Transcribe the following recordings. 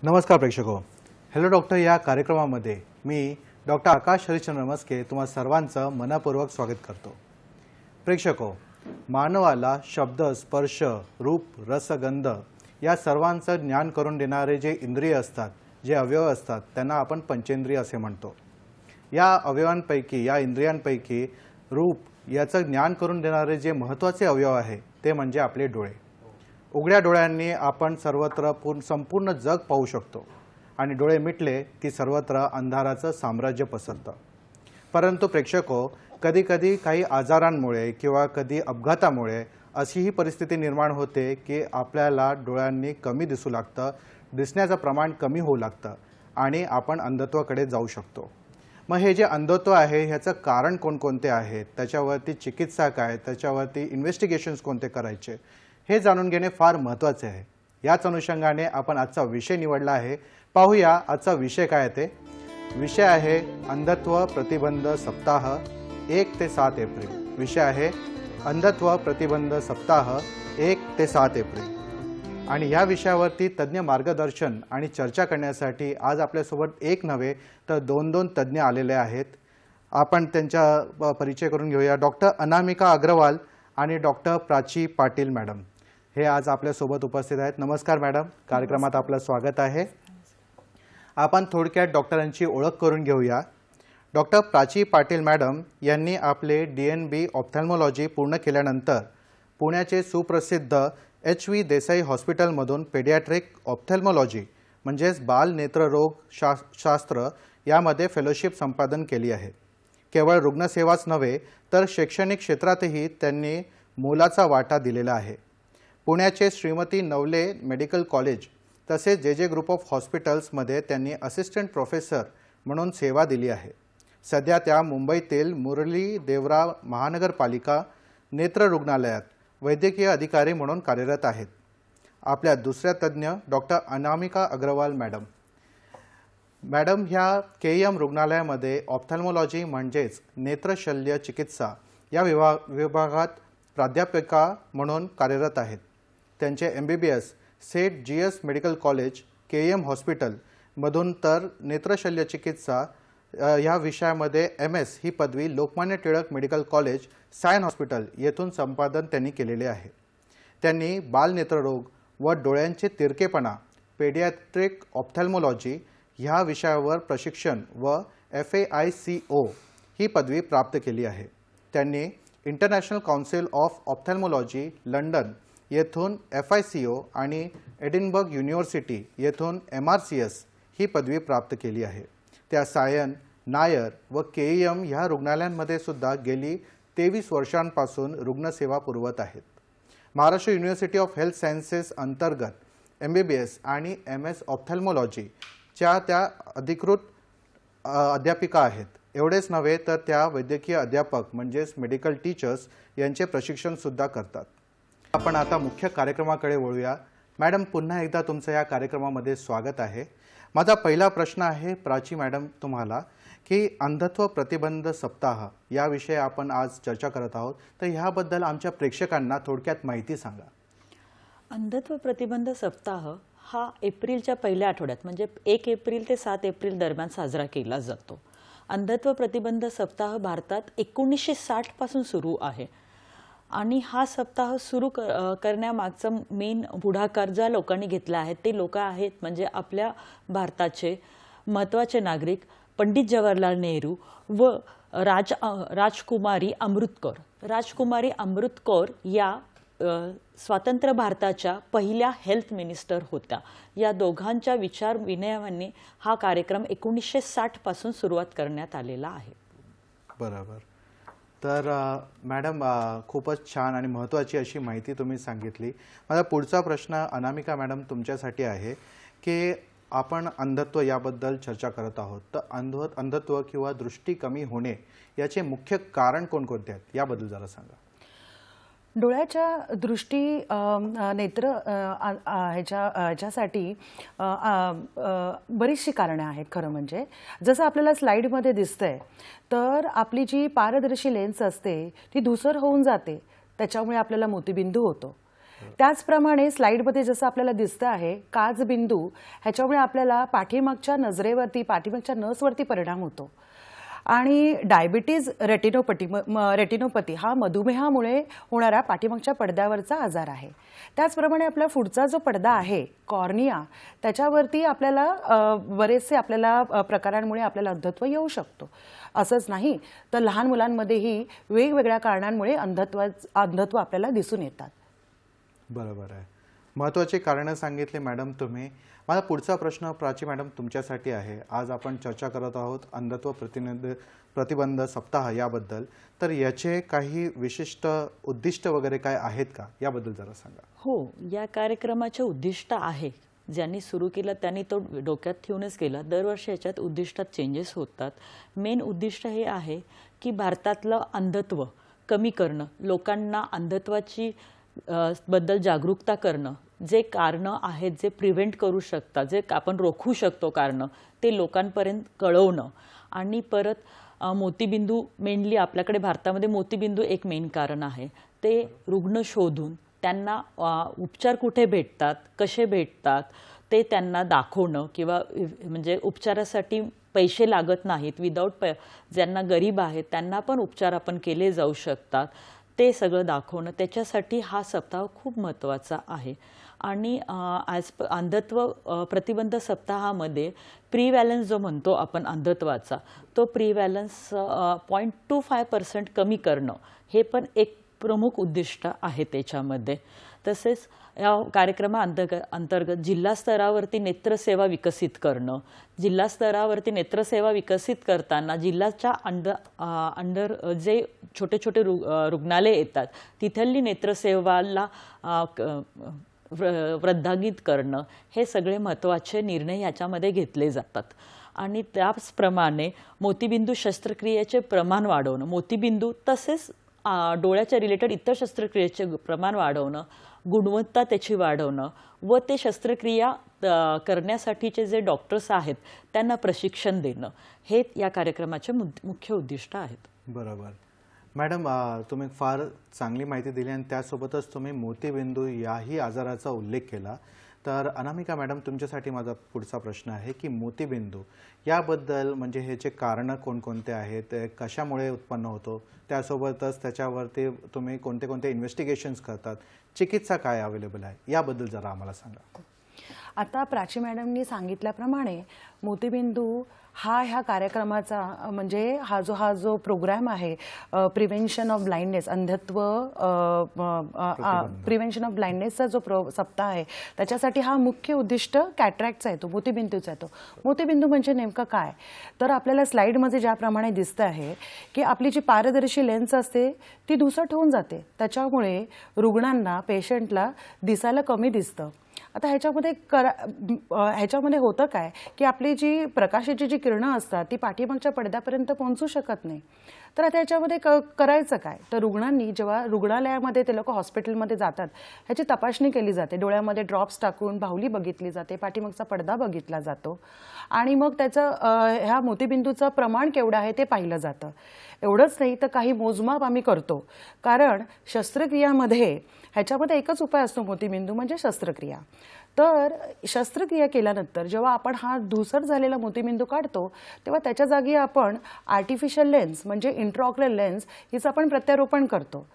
नमस्कार प्रेक्षको, hello doctor या कार्यक्रमामध्ये मी डॉक्टर आकाश हरिश्चंद्र नमस्के तुम्हा सर्वांचं मनपूर्वक स्वागत करतो। प्रेक्षको, मानवाला शब्द, स्पर्श, रूप, रस, गंध या सर्वांचं ज्ञान करून देणारे जे इंद्रिय असतात, जे अवयव असतात, त्यांना आपण पंचेंद्रिय असे म्हणतो। या अवयवांपैकी, या इंद्रियांपैकी रूप याचं ज्ञान करून देणारे जे महत्त्वाचे अवयव आहे ते म्हणजे आपले डोळे। उघड्या डोळ्यांनी आपण सर्वत्र संपूर्ण जग पाहू शकतो आणि डोळे मिटले की सर्वत्र अंधाराचं साम्राज्य पसरतं। परंतु प्रेक्षको, कधी-कधी काही आजारांमुळे किंवा कधी अपघातामुळे अशी ही परिस्थिती निर्माण होते की आपल्याला डोळ्यांनी कमी दिसू लागतं, दिसण्याचं प्रमाण कमी होऊ लागतं आणि आपण अंधत्वाकडे जाऊ शकतो। मग हे जे अंधत्व आहे ह्याचं कारण कोणकोणते आहेत, त्याच्यावरती चिकित्सा काय, त्याच्यावरती इन्व्हेस्टिगेशन्स कोणते करायचे हे जाणून घेणे फार महत्त्वाचे आहे। याच अनुषंगाने आपण आजचा विषय निवडला आहे। पाहूया आजचा विषय काय ते। विषय आहे अंधत्व प्रतिबंध सप्ताह 1 ते 7 एप्रिल। विषय आहे अंधत्व प्रतिबंध सप्ताह 1 ते 7 एप्रिल। आणि या विषयावरती तज्ञ मार्गदर्शन आणि चर्चा करण्यासाठी आज आपल्यासोबत एक नव्हे तर दोन तज्ञ आलेले आहेत। आपण त्यांचा परिचय करून घेऊया। डॉक्टर अनामिका अग्रवाल आणि डॉक्टर प्राची पाटील मॅडम हे आज आपल्यासोबत उपस्थित आहेत। नमस्कार मॅडम, कार्यक्रमात आपलं स्वागत आहे। आपण थोडक्यात डॉक्टरांची ओळख करून घेऊया। डॉक्टर प्राची पाटील मॅडम यांनी आपले DNB ऑप्थॅल्मॉलॉजी पूर्ण केल्यानंतर पुण्याचे सुप्रसिद्ध HV देसाई हॉस्पिटलमधून पेडियाट्रिक ऑप्थॅल्मॉलॉजी म्हणजेच बाल नेत्ररोग शास्त्र यामध्ये फेलोशिप संपादन केली आहे। केवळ रुग्णसेवाच नव्हे तर शैक्षणिक क्षेत्रातही त्यांनी मोलाचा वाटा दिलेला आहे। पुण्याचे श्रीमती नवले मेडिकल कॉलेज तसेच JJ ग्रुप ऑफ हॉस्पिटल्समध्ये त्यांनी असिस्टंट प्रोफेसर म्हणून सेवा दिली आहे। सध्या त्या मुंबईतील मुरली देवरा महानगरपालिका नेत्र रुग्णालयात वैद्यकीय अधिकारी म्हणून कार्यरत आहेत। आपल्या दुसऱ्या तज्ञ डॉक्टर अनामिका अग्रवाल मॅडम ह्या KEM रुग्णालयामध्ये ऑप्थॅल्मॉलॉजी म्हणजेच नेत्रशल्य चिकित्सा या विभागात प्राध्यापिका म्हणून कार्यरत आहेत। त्यांचे MBBS Seth GS medical college KEM hospital मधून तर नेत्रशल्य चिकित्सा या विषयामध्ये MS ही पदवी Lokmanya Tilak medical college Sion hospital येथून संपादन त्यांनी केलेले आहे। त्यांनी बालनेत्ररोग व डोळ्यांचे तिरकेपणा पेडियाट्रिक ऑप्थॅल्मॉलॉजी ह्या विषयावर प्रशिक्षण व FAICO ही पदवी प्राप्त केली आहे। त्यांनी इंटरनॅशनल काउन्सिल ऑफ ऑप्थॅल्मॉलॉजी लंडन येथून FICO आणि एडिनबर्ग युनिव्हर्सिटी येथून MRCS ही पदवी प्राप्त केली आहे। त्या सायन, नायर व KEM ह्या रुग्णालयांमध्ये सुद्धा गेली 23 वर्षांपासून रुग्णसेवा पुरवत आहेत। Maharashtra university of health sciences अंतर्गत MBBS आणि MS ऑप्थॅल्मॉलॉजी च्या त्या अधिकृत अध्यापिका आहेत। एवढेच नव्हे तर त्या वैद्यकीय अध्यापक म्हणजेच मेडिकल टीचर्स यांचे प्रशिक्षण सुद्धा करतात। आपण आता मुख्य कार्यक्रमाकडे वळूया। मॅडम, पुन्हा एकदा तुमचं या कार्यक्रमामध्ये स्वागत आहे। माझा पहिला प्रश्न आहे प्राची मॅडम तुम्हाला की अंधत्व प्रतिबंध सप्ताह याविषयी आपण आज चर्चा करत आहोत, तर ह्याबद्दल आमच्या प्रेक्षकांना थोडक्यात माहिती सांगा। अंधत्व प्रतिबंध सप्ताह हा एप्रिलच्या पहिल्या आठवड्यात म्हणजे 1 एप्रिल ते 7 एप्रिल दरम्यान साजरा केला जातो। अंधत्व प्रतिबंध सप्ताह भारतात 1960 पासून सुरू आहे आणि हा सप्ताह सुरू करण्यामागचा मेन पुढाकार ज्या लोकांनी घेतला आहे ते लोक आहेत म्हणजे आपल्या भारताचे महत्त्वाचे नागरिक पंडित जवाहरलाल नेहरू व राजकुमारी अमृत कौर। राजकुमारी अमृत कौर या स्वतंत्र भारताच्या पहिल्या हेल्थ मिनिस्टर होत्या। या दोघांच्या विचार विनिमयाने हा कार्यक्रम 1960 पासून सुरुवात करण्यात आलेला आहे। बरोबर। तर मॅडम खूपच छान आणि महत्त्वाची अशी माहिती तुम्ही सांगितली. माझा पुढचा प्रश्न अनामिका मॅडम तुमच्यासाठी आहे की आपण अंधत्व याबद्दल चर्चा करत आहोत. तर अंधत्व किंवा दृष्टी कमी होणे याचे मुख्य कारण कोणकोणते आहेत याबद्दल जरा सांगा. डोळ्याच्या दृष्टी नेत्र ह्याच्यासाठी बरीचशी कारणं आहेत. खरं म्हणजे जसं आपल्याला स्लाईडमध्ये दिसतंय, तर आपली जी पारदर्शी लेन्स असते ती धूसर होऊन जाते, त्याच्यामुळे आपल्याला मोतीबिंदू होतो. त्याचप्रमाणे स्लाईडमध्ये जसं आपल्याला दिसतं आहे काचबिंदू, ह्याच्यामुळे आपल्याला पाठीमागच्या नजरेवरती, पाठीमागच्या नसवरती परिणाम होतो. आणि डायबिटीज रेटिनोपॅथी हा मधुमेहामुळे होणारा पाठीमागच्या पडद्यावरचा आजार आहे. त्याचप्रमाणे आपला पुढचा जो पडदा आहे कॉर्निया, त्याच्यावरती आपल्याला बरेचसे आपल्याला प्रकारांमुळे आपल्याला अंधत्व येऊ शकतो. असंच नाही तर लहान मुलांमध्येही वेगवेगळ्या कारणांमुळे अंधत्व आपल्याला दिसून येतात. बरोबर आहे. महत्त्वाची कारणं सांगितली मॅडम तुम्ही. माझा पुढचा प्रश्न प्राची मॅडम तुमच्यासाठी आहे. आज आपण चर्चा करत आहोत अंधत्व प्रतिबंध सप्ताह याबद्दल. तर याचे काही विशिष्ट उद्दिष्ट वगैरे काय आहेत का याबद्दल जरा सांगा. हो, या कार्यक्रमाचे उद्दिष्ट आहे. ज्यांनी सुरू केलं त्यांनी तो डोक्यात ठेवूनच केला. दरवर्षी याच्यात उद्दिष्टात चेंजेस होतात. मेन उद्दिष्ट हे आहे की भारतातलं अंधत्व कमी करणं, लोकांना अंधत्वाची बद्दल जागरूकता करणं, जे कारणं आहेत जे प्रिव्हेंट करू शकतात, जे आपण रोखू शकतो कारणं, ते लोकांपर्यंत कळवणं. आणि परत मोतीबिंदू मेनली आपल्याकडे भारतामध्ये मोतीबिंदू एक मेन कारण आहे. ते रुग्ण शोधून त्यांना उपचार कुठे भेटतात, कसे भेटतात ते त्यांना दाखवणं, किंवा म्हणजे उपचारासाठी पैसे लागत नाहीत, ज्यांना गरीब आहेत त्यांना पण उपचार आपण केले जाऊ शकतात, ते सगळं दाखवणं. त्याच्यासाठी हा सप्ताह खूप महत्त्वाचा आहे. आणि अंधत्व प्रतिबंध सप्ताहामध्ये प्रिव्हॅलन्स जो म्हणतो आपण अंधत्वाचा, तो प्रिव्हॅलन्स 0.25% कमी करणं हे पण एक प्रमुख उद्दिष्ट आहे त्याच्यामध्ये. तसेच या अंतर्गत जिल्हा स्तरावरती नेत्रसेवा विकसित करणं. जिल्हा स्तरावरती नेत्रसेवा विकसित करताना जिल्ह्याच्या अंडर जे छोटे छोटे रुग्णालय येतात तिथली नेत्रसेवाला वृद्धांगित करणं, हे सगळे महत्त्वाचे निर्णय याच्यामध्ये घेतले जातात. आणि त्याचप्रमाणे मोतीबिंदू शस्त्रक्रियेचे प्रमाण वाढवणं, मोतीबिंदू तसेच डोळ्याच्या रिलेटेड इतर शस्त्रक्रियेचे प्रमाण वाढवणं, गुणवत्ता त्याची वाढवणं व ते शस्त्रक्रिया करण्यासाठीचे जे डॉक्टर्स आहेत त्यांना प्रशिक्षण देणं, हे या कार्यक्रमाचे मुख्य उद्दिष्ट आहेत. बरोबर मॅडम, तुम्ही फार चांगली माहिती दिली आणि त्यासोबतच तुम्ही मोतीबिंदू याही आजाराचा उल्लेख केला. तर अनामिका मॅडम तुमच्यासाठी माझा पुढचा प्रश्न आहे की मोतीबिंदू याबद्दल म्हणजे ह्याचे कारणं कोणकोणते आहेत, कशामुळे उत्पन्न होतो, त्यासोबतच त्याच्यावरती तुम्ही कोणते कोणते इन्व्हेस्टिगेशन्स करतात, चिकित्सा काय अवेलेबल आहे याबद्दल जरा आम्हाला सांगा. आता प्राची मॅडमनी सांगितल्याप्रमाणे मोतीबिंदू हा ह्या कार्यक्रमाचा म्हणजे हा जो प्रोग्राम आहे प्रिव्हेन्शन ऑफ ब्लाइंडनेस, अंधत्व प्रिव्हेन्शन ऑफ ब्लाइंडनेसचा जो सप्ताह आहे त्याच्यासाठी हा मुख्य उद्दिष्ट कॅटरॅक्टचा येतो, मोतीबिंदूचा येतो. मोतीबिंदू म्हणजे नेमकं काय, तर आपल्याला स्लाईडमध्ये ज्याप्रमाणे दिसतं आहे की आपली जी पारदर्शी लेन्स असते ती धुसट होऊन जाते, त्याच्यामुळे रुग्णांना, पेशंटला दिसायला कमी दिसतं. आता ह्याच्यामध्ये होतं काय की आपली जी प्रकाशाची जी किरणं असतात ती पाठीमागच्या पडद्यापर्यंत पोहोचू शकत नाही. तर आता ह्याच्यामध्ये करायचं काय, तर रुग्णांनी जेव्हा रुग्णालयामध्ये ते लोक हॉस्पिटलमध्ये जातात ह्याची तपासणी केली जाते. डोळ्यामध्ये ड्रॉप्स टाकून बाहुली बघितली जाते, पाठीमागचा पडदा बघितला जातो आणि मग त्याचं ह्या मोतीबिंदूचं प्रमाण केवढं आहे ते पाहिलं जातं. एवढंच नाही तर काही मोजमाप आम्ही करतो, कारण शस्त्रक्रियामध्ये ह्याच्यामध्ये एकच उपाय असतो मोतीबिंदू म्हणजे शस्त्रक्रिया. तर शस्त्रक्रिया केल्यानंतर जेव्हा आपण हा धूसर झालेला मोतीबिंदू काढतो तेव्हा त्याच्या जागी आपण आर्टिफिशियल लेन्स म्हणजे इंट्राऑक्युलर लेन्स हिचं आपण प्रत्यारोपण करतो.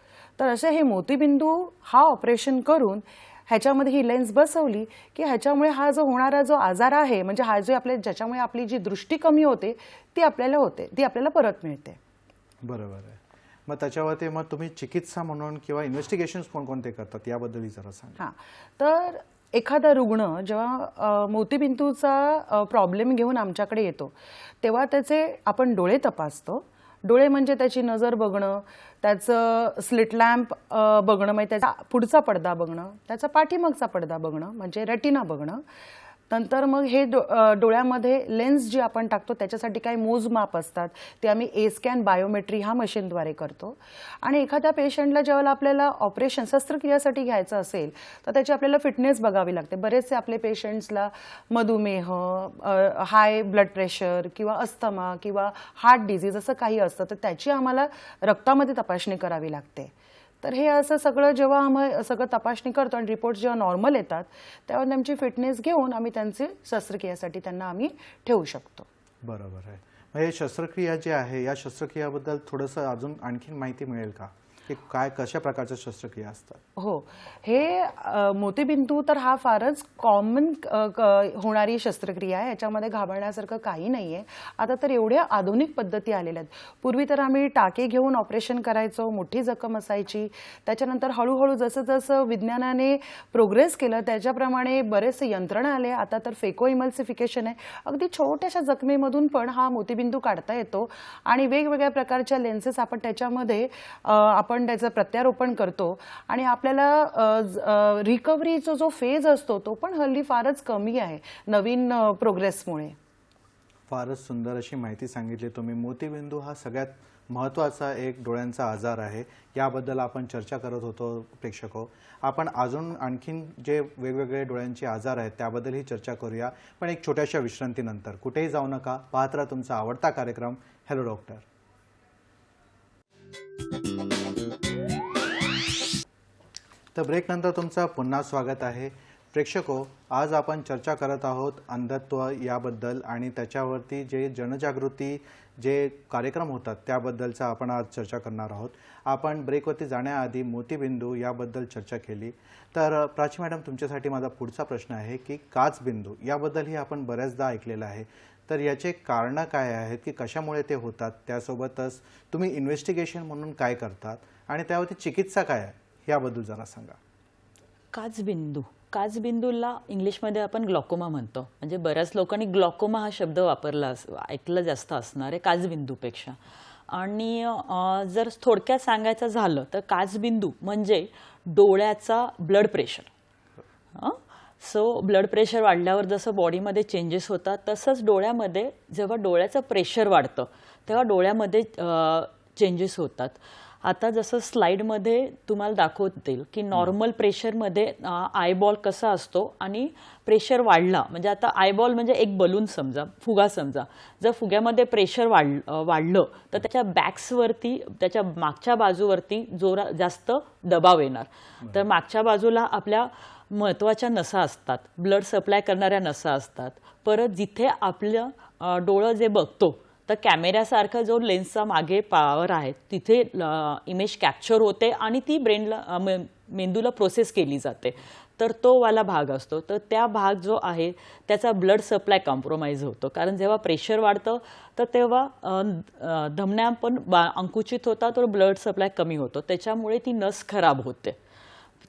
तर असे हे मोतीबिंदू हा ऑपरेशन करून ह्याच्यामध्ये ही लेन्स बसवली की ह्याच्यामुळे हा जो होणारा जो आजार आहे म्हणजे हा जो ज्याच्यामुळे आपली जी दृष्टी कमी होते ती आपल्याला परत मिळते. बरोबर आहे. मग त्याच्यावरती मग तुम्ही चिकित्सा म्हणून किंवा इन्व्हेस्टिगेशन्स कोणकोणते करतात याबद्दलही जरा सांगा. हां, तर एखादा रुग्ण जेव्हा मोतीबिंदूचा प्रॉब्लेम घेऊन आमच्याकडे येतो तेव्हा त्याचे आपण डोळे तपासतो. डोळे म्हणजे त्याची नजर बघणं, त्याचं स्लिट लॅम्प बघणं, म्हणजे त्याचा पुढचा पडदा बघणं, त्याचा पाठीमागचा पडदा बघणं म्हणजे रेटिना बघणं. नंतर मग हे डोळ्यामध्ये लेन्स जी आपण टाकतो त्याच्यासाठी काही मोजमाप असतात, ते आम्ही ए स्कॅन बायोमेट्री ह्या मशीनद्वारे करतो. आणि एखाद्या पेशंटला ज्यावेळेला आपल्याला ऑपरेशन शस्त्रक्रियासाठी घ्यायचं असेल तर त्याची आपल्याला फिटनेस बघावी लागते. बरेचसे आपले पेशंट्सला मधुमेह, हाय ब्लड प्रेशर किंवा अस्थमा किंवा हार्ट डिझीज असं काही असतं, तर त्याची आम्हाला रक्तामध्ये तपासणी करावी लागते. तर हे असं सगळं जेव्हा आम्ही सगळं तपासणी करतो आणि रिपोर्ट्स जेव्हा नॉर्मल येतात तेव्हा त्यांची फिटनेस घेऊन आम्ही त्यांचे शस्त्रक्रियेसाठी त्यांना आम्ही ठेवू शकतो. बरोबर आहे. म्हणजे शस्त्रक्रिया जी आहे या शस्त्रक्रियाबद्दल थोडंसं अजून आणखीन माहिती मिळेल का, की काय कशा प्रकारच्या शस्त्रक्रिया असतात? हो, हे मोतीबिंदू तर हा फारच कॉमन होणारी शस्त्रक्रिया आहे. याच्यामध्ये घाबरण्यासारखं काही नाही आहे. आता तर एवढ्या आधुनिक पद्धती आलेल्या आहेत. पूर्वी तर आम्ही टाके घेऊन ऑपरेशन करायचो, मोठी जखम असायची. त्याच्यानंतर हळूहळू जसं जसं विज्ञानाने प्रोग्रेस केलं त्याच्याप्रमाणे बरेचसे यंत्रणा आले. आता तर फेको इमल्सिफिकेशन आहे. अगदी छोट्याशा जखमेमधून पण हा मोतीबिंदू काढता येतो आणि वेगवेगळ्या प्रकारच्या लेन्सेस आपण त्याच्यामध्ये आपण त्याचं प्रत्यारोपण करतो आणि आपल्याला रिकव्हरीचा जो फेज असतो तो पण हल्ली फारच कमी आहे नवीन प्रोग्रेसमुळे. फारच सुंदर अशी माहिती सांगितली तुम्ही. मोतीबिंदू हा सगळ्यात महत्त्वाचा एक डोळ्यांचा आजार आहे. याबद्दल आपण चर्चा करत होतो प्रेक्षको. आपण अजून आणखीन जे वेगवेगळे डोळ्यांचे आजार आहेत त्याबद्दलही चर्चा करूया, पण एक छोट्याशा विश्रांतीनंतर. कुठेही जाऊ नका, पाहत राहा तुमचा आवडता कार्यक्रम हॅलो डॉक्टर. तर ब्रेकनंतर तुमचं पुन्हा स्वागत आहे. प्रेक्षको, आज आपण चर्चा करत आहोत अंधत्व याबद्दल आणि त्याच्यावरती जे जनजागृती जे कार्यक्रम होतात त्याबद्दलचा आपण आज चर्चा करणार आहोत. आपण ब्रेकवरती जाण्याआधी मोतीबिंदू याबद्दल चर्चा केली. तर प्राची मॅडम, तुमच्यासाठी माझा पुढचा प्रश्न आहे की काचबिंदू याबद्दलही आपण बऱ्याचदा ऐकलेलं आहे. तर याचे कारणं काय आहेत की कशामुळे ते होतात, त्यासोबतच तुम्ही इन्व्हेस्टिगेशन म्हणून काय करतात आणि त्यावरती चिकित्सा काय आहे याबद्दल जरा सांगा. काचबिंदूला इंग्लिशमध्ये आपण ग्लॉकोमा म्हणतो. म्हणजे बऱ्याच लोकांनी ग्लॉकोमा हा शब्द वापरला, ऐकलं जास्त असणार आहे काचबिंदूपेक्षा. आणि जर थोडक्यात सांगायचं झालं तर काचबिंदू म्हणजे डोळ्याचा blood pressure. So blood pressure वाढल्यावर जसं बॉडीमध्ये चेंजेस होतात तसंच डोळ्यामध्ये जेव्हा डोळ्याचं प्रेशर वाढतं तेव्हा डोळ्यामध्ये चेंजेस होतात. आता जसं स्लाईडमध्ये तुम्हाला दाखवतील की नॉर्मल प्रेशरमध्ये आयबॉल कसा असतो आणि प्रेशर वाढला म्हणजे आता आयबॉल म्हणजे एक बलून समजा, फुगा समजा. जर फुग्यामध्ये प्रेशर वाढलं तर त्याच्या बॅक्सवरती, त्याच्या मागच्या बाजूवरती जास्त दबाव येणार. तर मागच्या बाजूला आपल्या महत्त्वाच्या नसा असतात, ब्लड सप्लाय करणाऱ्या नसा असतात. परत जिथे आपलं डोळं जे बघतो तर कॅमेऱ्यासारखा जो लेन्सचा मागे पॉवर आहे तिथे इमेज कॅप्चर होते आणि ती ब्रेनला मेंदूला प्रोसेस केली जाते. तर तो वाला भाग असतो. तर त्या भाग जो आहे त्याचा ब्लड सप्लाय कॉम्प्रोमाइज होतो. कारण जेव्हा प्रेशर वाढतं तर तेव्हा धमन्या पण अंकुचित होतात तर ब्लड सप्लाय कमी होतो. त्याच्यामुळे ती नस खराब होते.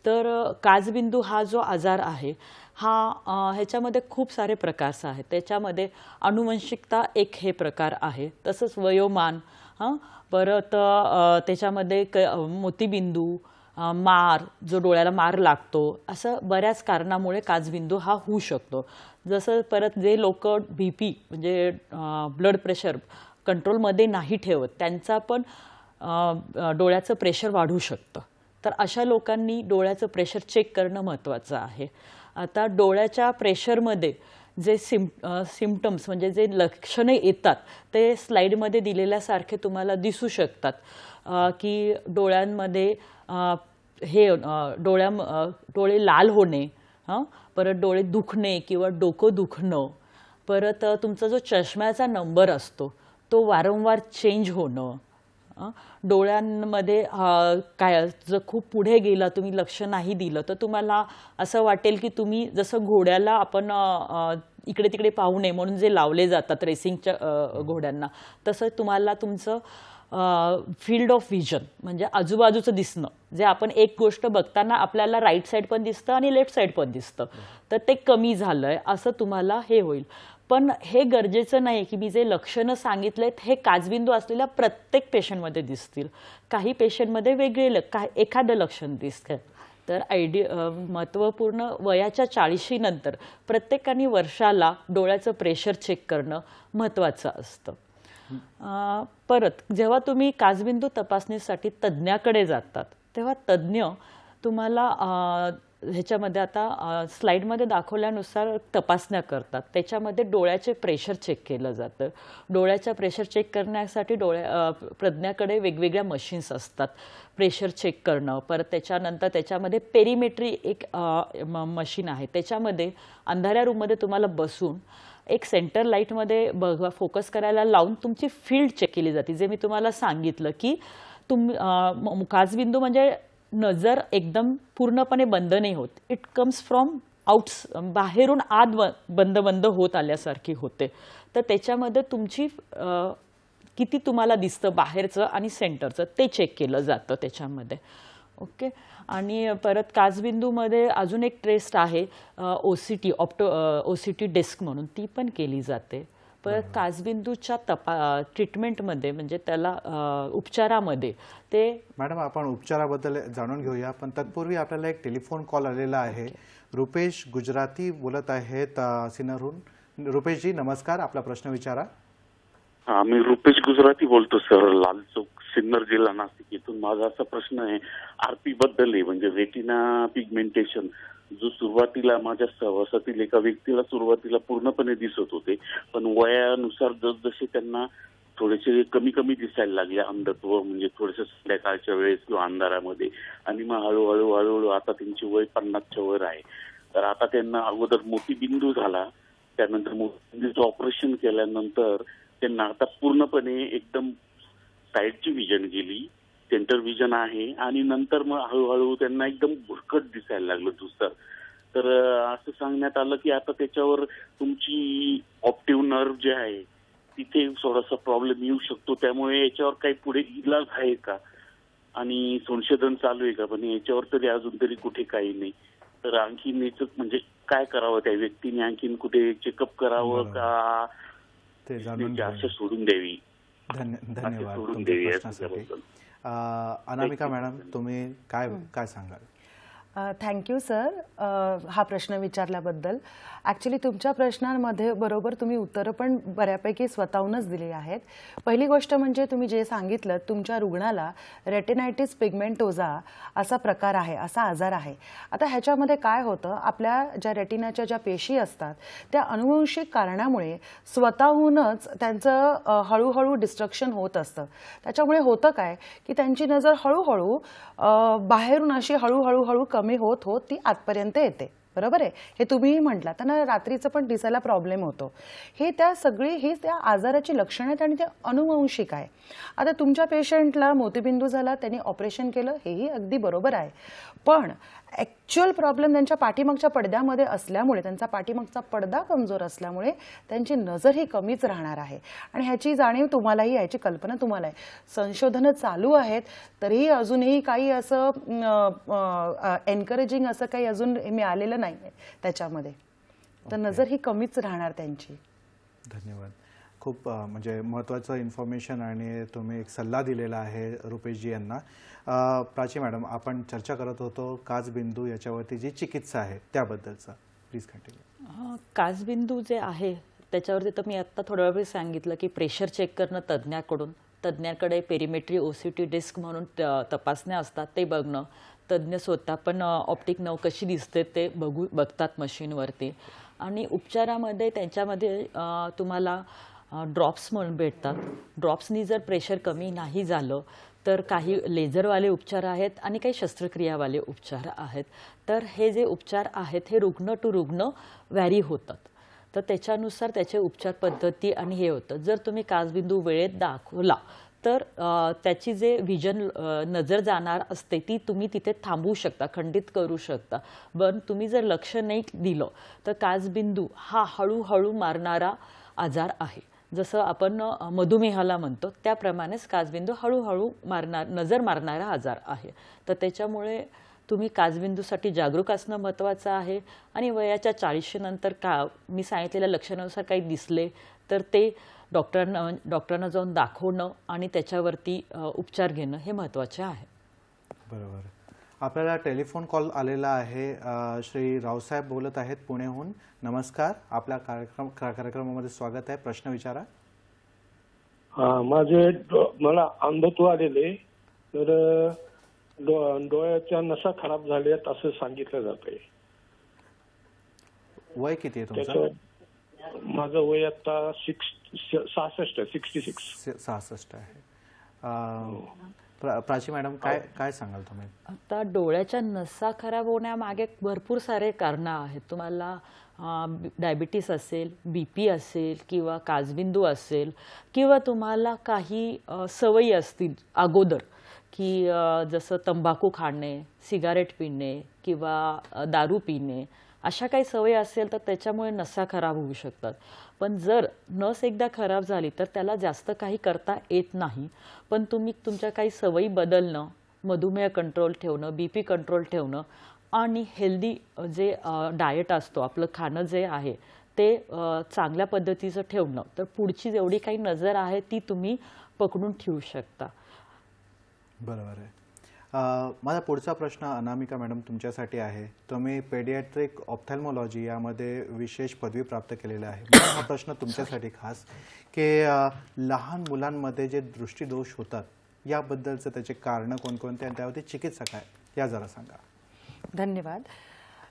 तर काचबिंदू हा जो आजार आहे हा ह्याच्यामध्ये खूप सारे प्रकार आहेत. त्याच्यामध्ये अनुवंशिकता एक हे प्रकार आहे, तसंच वयोमान, परत त्याच्यामध्ये मोतीबिंदू, मार, जो डोळ्याला मार लागतो, असं बऱ्याच कारणामुळे काचबिंदू हा होऊ शकतो. जसं परत जे लोक BP म्हणजे ब्लड प्रेशर कंट्रोलमध्ये नाही ठेवत त्यांचा पण डोळ्याचं प्रेशर वाढू शकतं. तर अशा लोकांनी डोळ्याचं प्रेशर चेक करणं महत्त्वाचं आहे. आता डोळ्याच्या प्रेशरमध्ये जे सिम्पटम्स म्हणजे जे लक्षणे येतात ते स्लाईडमध्ये दिलेल्यासारखे तुम्हाला दिसू शकतात. की डोळ्यांमध्ये डोळे लाल होणे, परत डोळे दुखणे किंवा डोकं दुखणं, परत तुमचा जो चष्म्याचा नंबर असतो तो वारंवार चेंज होणं, डोळ्यांमध्ये काय जर खूप पुढे गेला तुम्ही लक्ष नाही दिलं तर तुम्हाला असं वाटेल की तुम्ही जसं घोड्याला आपण इकडे तिकडे पाहू नये म्हणून जे लावले जातात रेसिंगच्या घोड्यांना, तसं तुम्हाला तुमचं फील्ड ऑफ व्हिजन म्हणजे आजूबाजूचं दिसणं, जे आपण एक गोष्ट बघताना आपल्याला राईट साईड पण दिसतं आणि लेफ्ट साईड पण दिसतं, तर ते कमी झालंय असं तुम्हाला हे होईल. पण हे गरजेचं नाही की मी जे लक्षणं सांगितलेत हे काचबिंदू असलेल्या प्रत्येक पेशंटमध्ये दिसतील. काही पेशंटमध्ये वेगळे एखादं लक्षण दिसतं. तर महत्त्वपूर्ण वयाच्या 40 नंतर प्रत्येकाने वर्षाला डोळ्याचं प्रेशर चेक करणं महत्त्वाचं असतं. परत जेव्हा तुम्ही काचबिंदू तपासणीसाठी तज्ज्ञाकडे जातात तेव्हा तज्ज्ञ तुम्हाला ह्याच्यामध्ये आता स्लाईडमध्ये दाखवल्यानुसार तपासण्या करतात. त्याच्यामध्ये डोळ्याचे प्रेशर चेक केलं जातं. डोळ्याच्या प्रेशर चेक करण्यासाठी तज्ज्ञाकडे वेगवेगळ्या मशीन्स असतात. प्रेशर चेक करणं, परत त्याच्यानंतर त्याच्यामध्ये पेरिमेट्री एक मशीन आहे. त्याच्यामध्ये अंधाऱ्या रूममध्ये तुम्हाला बसून एक सेंटर लाईटमध्ये फोकस करायला लावून तुमची फील्ड चेक केली जाते. जे मी तुम्हाला सांगितलं की काचबिंदू म्हणजे नजर एकदम पूर्णपणे बंद नाही होत. इट कम्स फ्रॉम बाहेरून आत बंद होत आल्यासारखी होते. तर त्याच्यामध्ये तुमची किती तुम्हाला दिसतं बाहेरचं आणि सेंटरचं ते चेक केलं जातं त्याच्यामध्ये. ओके. आणि परत काचबिंदूमध्ये अजून एक टेस्ट आहे OCT डेस्क म्हणून, ती पण केली जाते. परत काचबिंदूच्या ट्रीटमेंटमध्ये म्हणजे त्याला उपचारामध्ये ते मॅडम आपण उपचाराबद्दल जाणून घेऊया, पण तत्पूर्वी आपल्याला एक टेलिफोन कॉल आलेला आहे. रुपेश गुजराती बोलत आहेत सिन्नरहून. रुपेशजी नमस्कार, आपला प्रश्न विचारा. हा, मी रुपेश गुजराती बोलतो सर, लाल चौक, सिन्नर, जिल्हा नाशिक इथून. माझा असा प्रश्न आहे आरपी बद्दल आहे, म्हणजे रेटिना पिगमेंटेशन जो सुरुवातीला माझ्या सहवासातील एका व्यक्तीला सुरुवातीला पूर्णपणे दिसत होते, पण वयानुसार जसजसे त्यांना थोडेसे कमी कमी दिसायला लागले, अंधत्व म्हणजे थोडेसे संध्याकाळच्या वेळेस किंवा अंधारामध्ये, आणि मग हळूहळू आता त्यांची वय 50च्या वर आहे. तर आता त्यांना अगोदर मोतीबिंदू झाला, त्यानंतर मोतीबिंदूचं ऑपरेशन केल्यानंतर त्यांना आता पूर्णपणे एकदम साईडची विजन गेली, सेंटर विजन आहे, आणि नंतर मग हळूहळू त्यांना एकदम भुरकट दिसायला लागलं दुसरं. तर असं सांगण्यात आलं की आता त्याच्यावर तुमची ऑप्टिव्ह नर्व जे आहे तिथे थोडासा प्रॉब्लेम येऊ शकतो, त्यामुळे याच्यावर काही पुढे इलाज आहे का, आणि संशोधन चालू आहे का, पण याच्यावर तरी अजून तरी कुठे काही नाही. तर आणखीन याचं म्हणजे काय करावं, त्या व्यक्तीने आणखीन कुठे चेकअप करावं का, ते जाणून असं सोडून द्यावी? धन्यवाद सोडून तुमच्या द्यावी प्रश्नासाठी. अनामिका मॅडम, तुम्ही काय सांगाल? थँक्यू सर, हा प्रश्न विचारल्याबद्दल. ॲक्च्युली तुमच्या प्रश्नांमध्ये बरोबर तुम्ही उत्तरं पण बऱ्यापैकी स्वतःहूनच दिली आहेत. पहिली गोष्ट म्हणजे तुम्ही जे सांगितलं, तुमच्या रुग्णाला रेटिनायटिस पिगमेंटोजा असा प्रकार आहे, असा आजार आहे. आता ह्याच्यामध्ये काय होतं, आपल्या ज्या रेटिनाच्या ज्या पेशी असतात त्या अनुवंशिक कारणामुळे स्वतःहूनच त्यांचं हळूहळू डिस्ट्रक्शन होत असतं. त्याच्यामुळे होतं काय की त्यांची नजर हळूहळू बाहेरून अशी हळूहळू कमी होत होत ती आतपर्यंत येते. बरोबर आहे, हे तुम्हीही म्हटलं. त्यांना रात्रीचं पण दिसायला प्रॉब्लेम होतो. ही त्या आजाराची लक्षणं आहेत आणि ते अनुवंशिक आहे. आता तुमच्या पेशंटला मोतीबिंदू झाला, त्यांनी ऑपरेशन केलं, हेही अगदी बरोबर आहे. पण ॲक्च्युअल प्रॉब्लेम त्यांच्या पाठीमागच्या पडद्यामध्ये असल्यामुळे, त्यांचा पाठीमागचा पडदा कमजोर असल्यामुळे त्यांची नजर ही कमीच राहणार आहे. आणि ह्याची जाणीव तुम्हालाही, याची कल्पना तुम्हाला आहे. संशोधनं चालू आहेत, तरीही अजूनही काही असं एनकरेजिंग असं काही अजून मिळालेलं नाही आहे त्याच्यामध्ये. तर नजर ही कमीच राहणार त्यांची. धन्यवाद. खूप म्हणजे महत्त्वाचं इन्फॉर्मेशन आणि तुम्ही एक सल्ला दिलेला आहे रुपेशजी यांना. प्राची मॅडम, आपण चर्चा करत होतो काचबिंदू याच्यावरती जी चिकित्सा आहे त्याबद्दलचा, प्लीज कंटिन्यू. काचबिंदू जे आहे त्याच्यावरती तर मी आत्ता थोड्या वेळ सांगितलं की प्रेशर चेक करणं तज्ज्ञाकडे पेरिमेट्री OCT डिस्क म्हणून तपासण्या असतात, ते बघणं. तज्ज्ञ स्वतः पण ऑप्टिक नर्व कशी दिसते ते बघतात मशीनवरती. आणि उपचारामध्ये त्यांच्यामध्ये तुम्हाला ड्रॉप्स म्हणून भेटतात. ड्रॉप्सनी जर प्रेशर कमी नाही झालं तर काही लेझरवाले उपचार आहेत आणि काही शस्त्रक्रियावाले उपचार आहेत. तर हे जे उपचार आहेत हे रुग्ण टू रुग्ण व्हॅरी होतात. तर त्याच्यानुसार त्याचे उपचार पद्धती आणि हे होतं. जर तुम्ही काचबिंदू वेळेत दाखवला तर त्याची जे नजर जाणार असते ती तुम्ही तिथे थांबवू शकता, खंडित करू शकता. पण तुम्ही जर लक्ष नाही दिलं तर काचबिंदू हा हळूहळू मारणारा आजार आहे. जसं आपण मधुमेहाला म्हणतो त्याप्रमाणेच काचबिंदू हळूहळू नजर मारणारा आजार आहे. तर त्याच्यामुळे तुम्ही काचबिंदूसाठी जागरूक असणं महत्त्वाचं आहे आणि वयाच्या 40 नंतर का मी सांगितलेल्या लक्षणानुसार काही दिसले तर ते डॉक्टरांना जाऊन दाखवणं आणि त्याच्यावरती उपचार घेणं हे महत्त्वाचे आहे. बरोबर. आपल्याला टेलिफोन कॉल आलेला आहे. श्री रावसाहेब बोलत आहेत पुण्याहून. नमस्कार, आपल्या कार्यक्रमामध्ये स्वागत आहे. प्रश्न विचारा. मला अंधत्व आलेले, तर डोळ्याच्या नसा खराब झाल्यात असं सांगितलं जातंय. वय किती आहे तुमचं? त्याचं माझं वय आता 66 66 आहे. प्राची मॅडम, काय सांगाल तुम्ही? आता डोळ्याच्या नसा खराब होण्यामागे भरपूर सारे कारणं आहेत. तुम्हाला डायबिटीस असेल, BP असेल किंवा काचबिंदू असेल किंवा तुम्हाला काही सवयी असतील अगोदर की जसं तंबाखू खाणे, सिगारेट पिणे किंवा दारू पिणे, अशा काही सवयी असेल तर त्याच्यामुळे नसा खराब होऊ शकतात. पण जर नस एकदा खराब झाली तर त्याला जास्त काही करता येत नाही. पण तुम्ही तुमच्या काही सवयी बदलणं, मधुमेह कंट्रोल ठेवणं, BP कंट्रोल ठेवणं आणि हेल्दी जे डाएट असतो, आपलं खाणं जे आहे ते चांगल्या पद्धतीचं ठेवणं, तर पुढची जेवढी काही नजर आहे ती तुम्ही पकडून ठेवू शकता. बरोबर आहे. माझा पुढचा प्रश्न अनामिका मॅडम तुमच्यासाठी आहे. तुम्ही पेडियाट्रिक ऑप्थॅल्मॉलॉजी यामध्ये विशेष पदवी प्राप्त केलेली आहे. मला हा प्रश्न तुमच्यासाठी खास की लहान मुलांमध्ये जे दृष्टीदोष होतात याबद्दलचं त्याचे कारणं कोणकोणते आणि त्यावरती चिकित्सा काय, या जरा सांगा. धन्यवाद.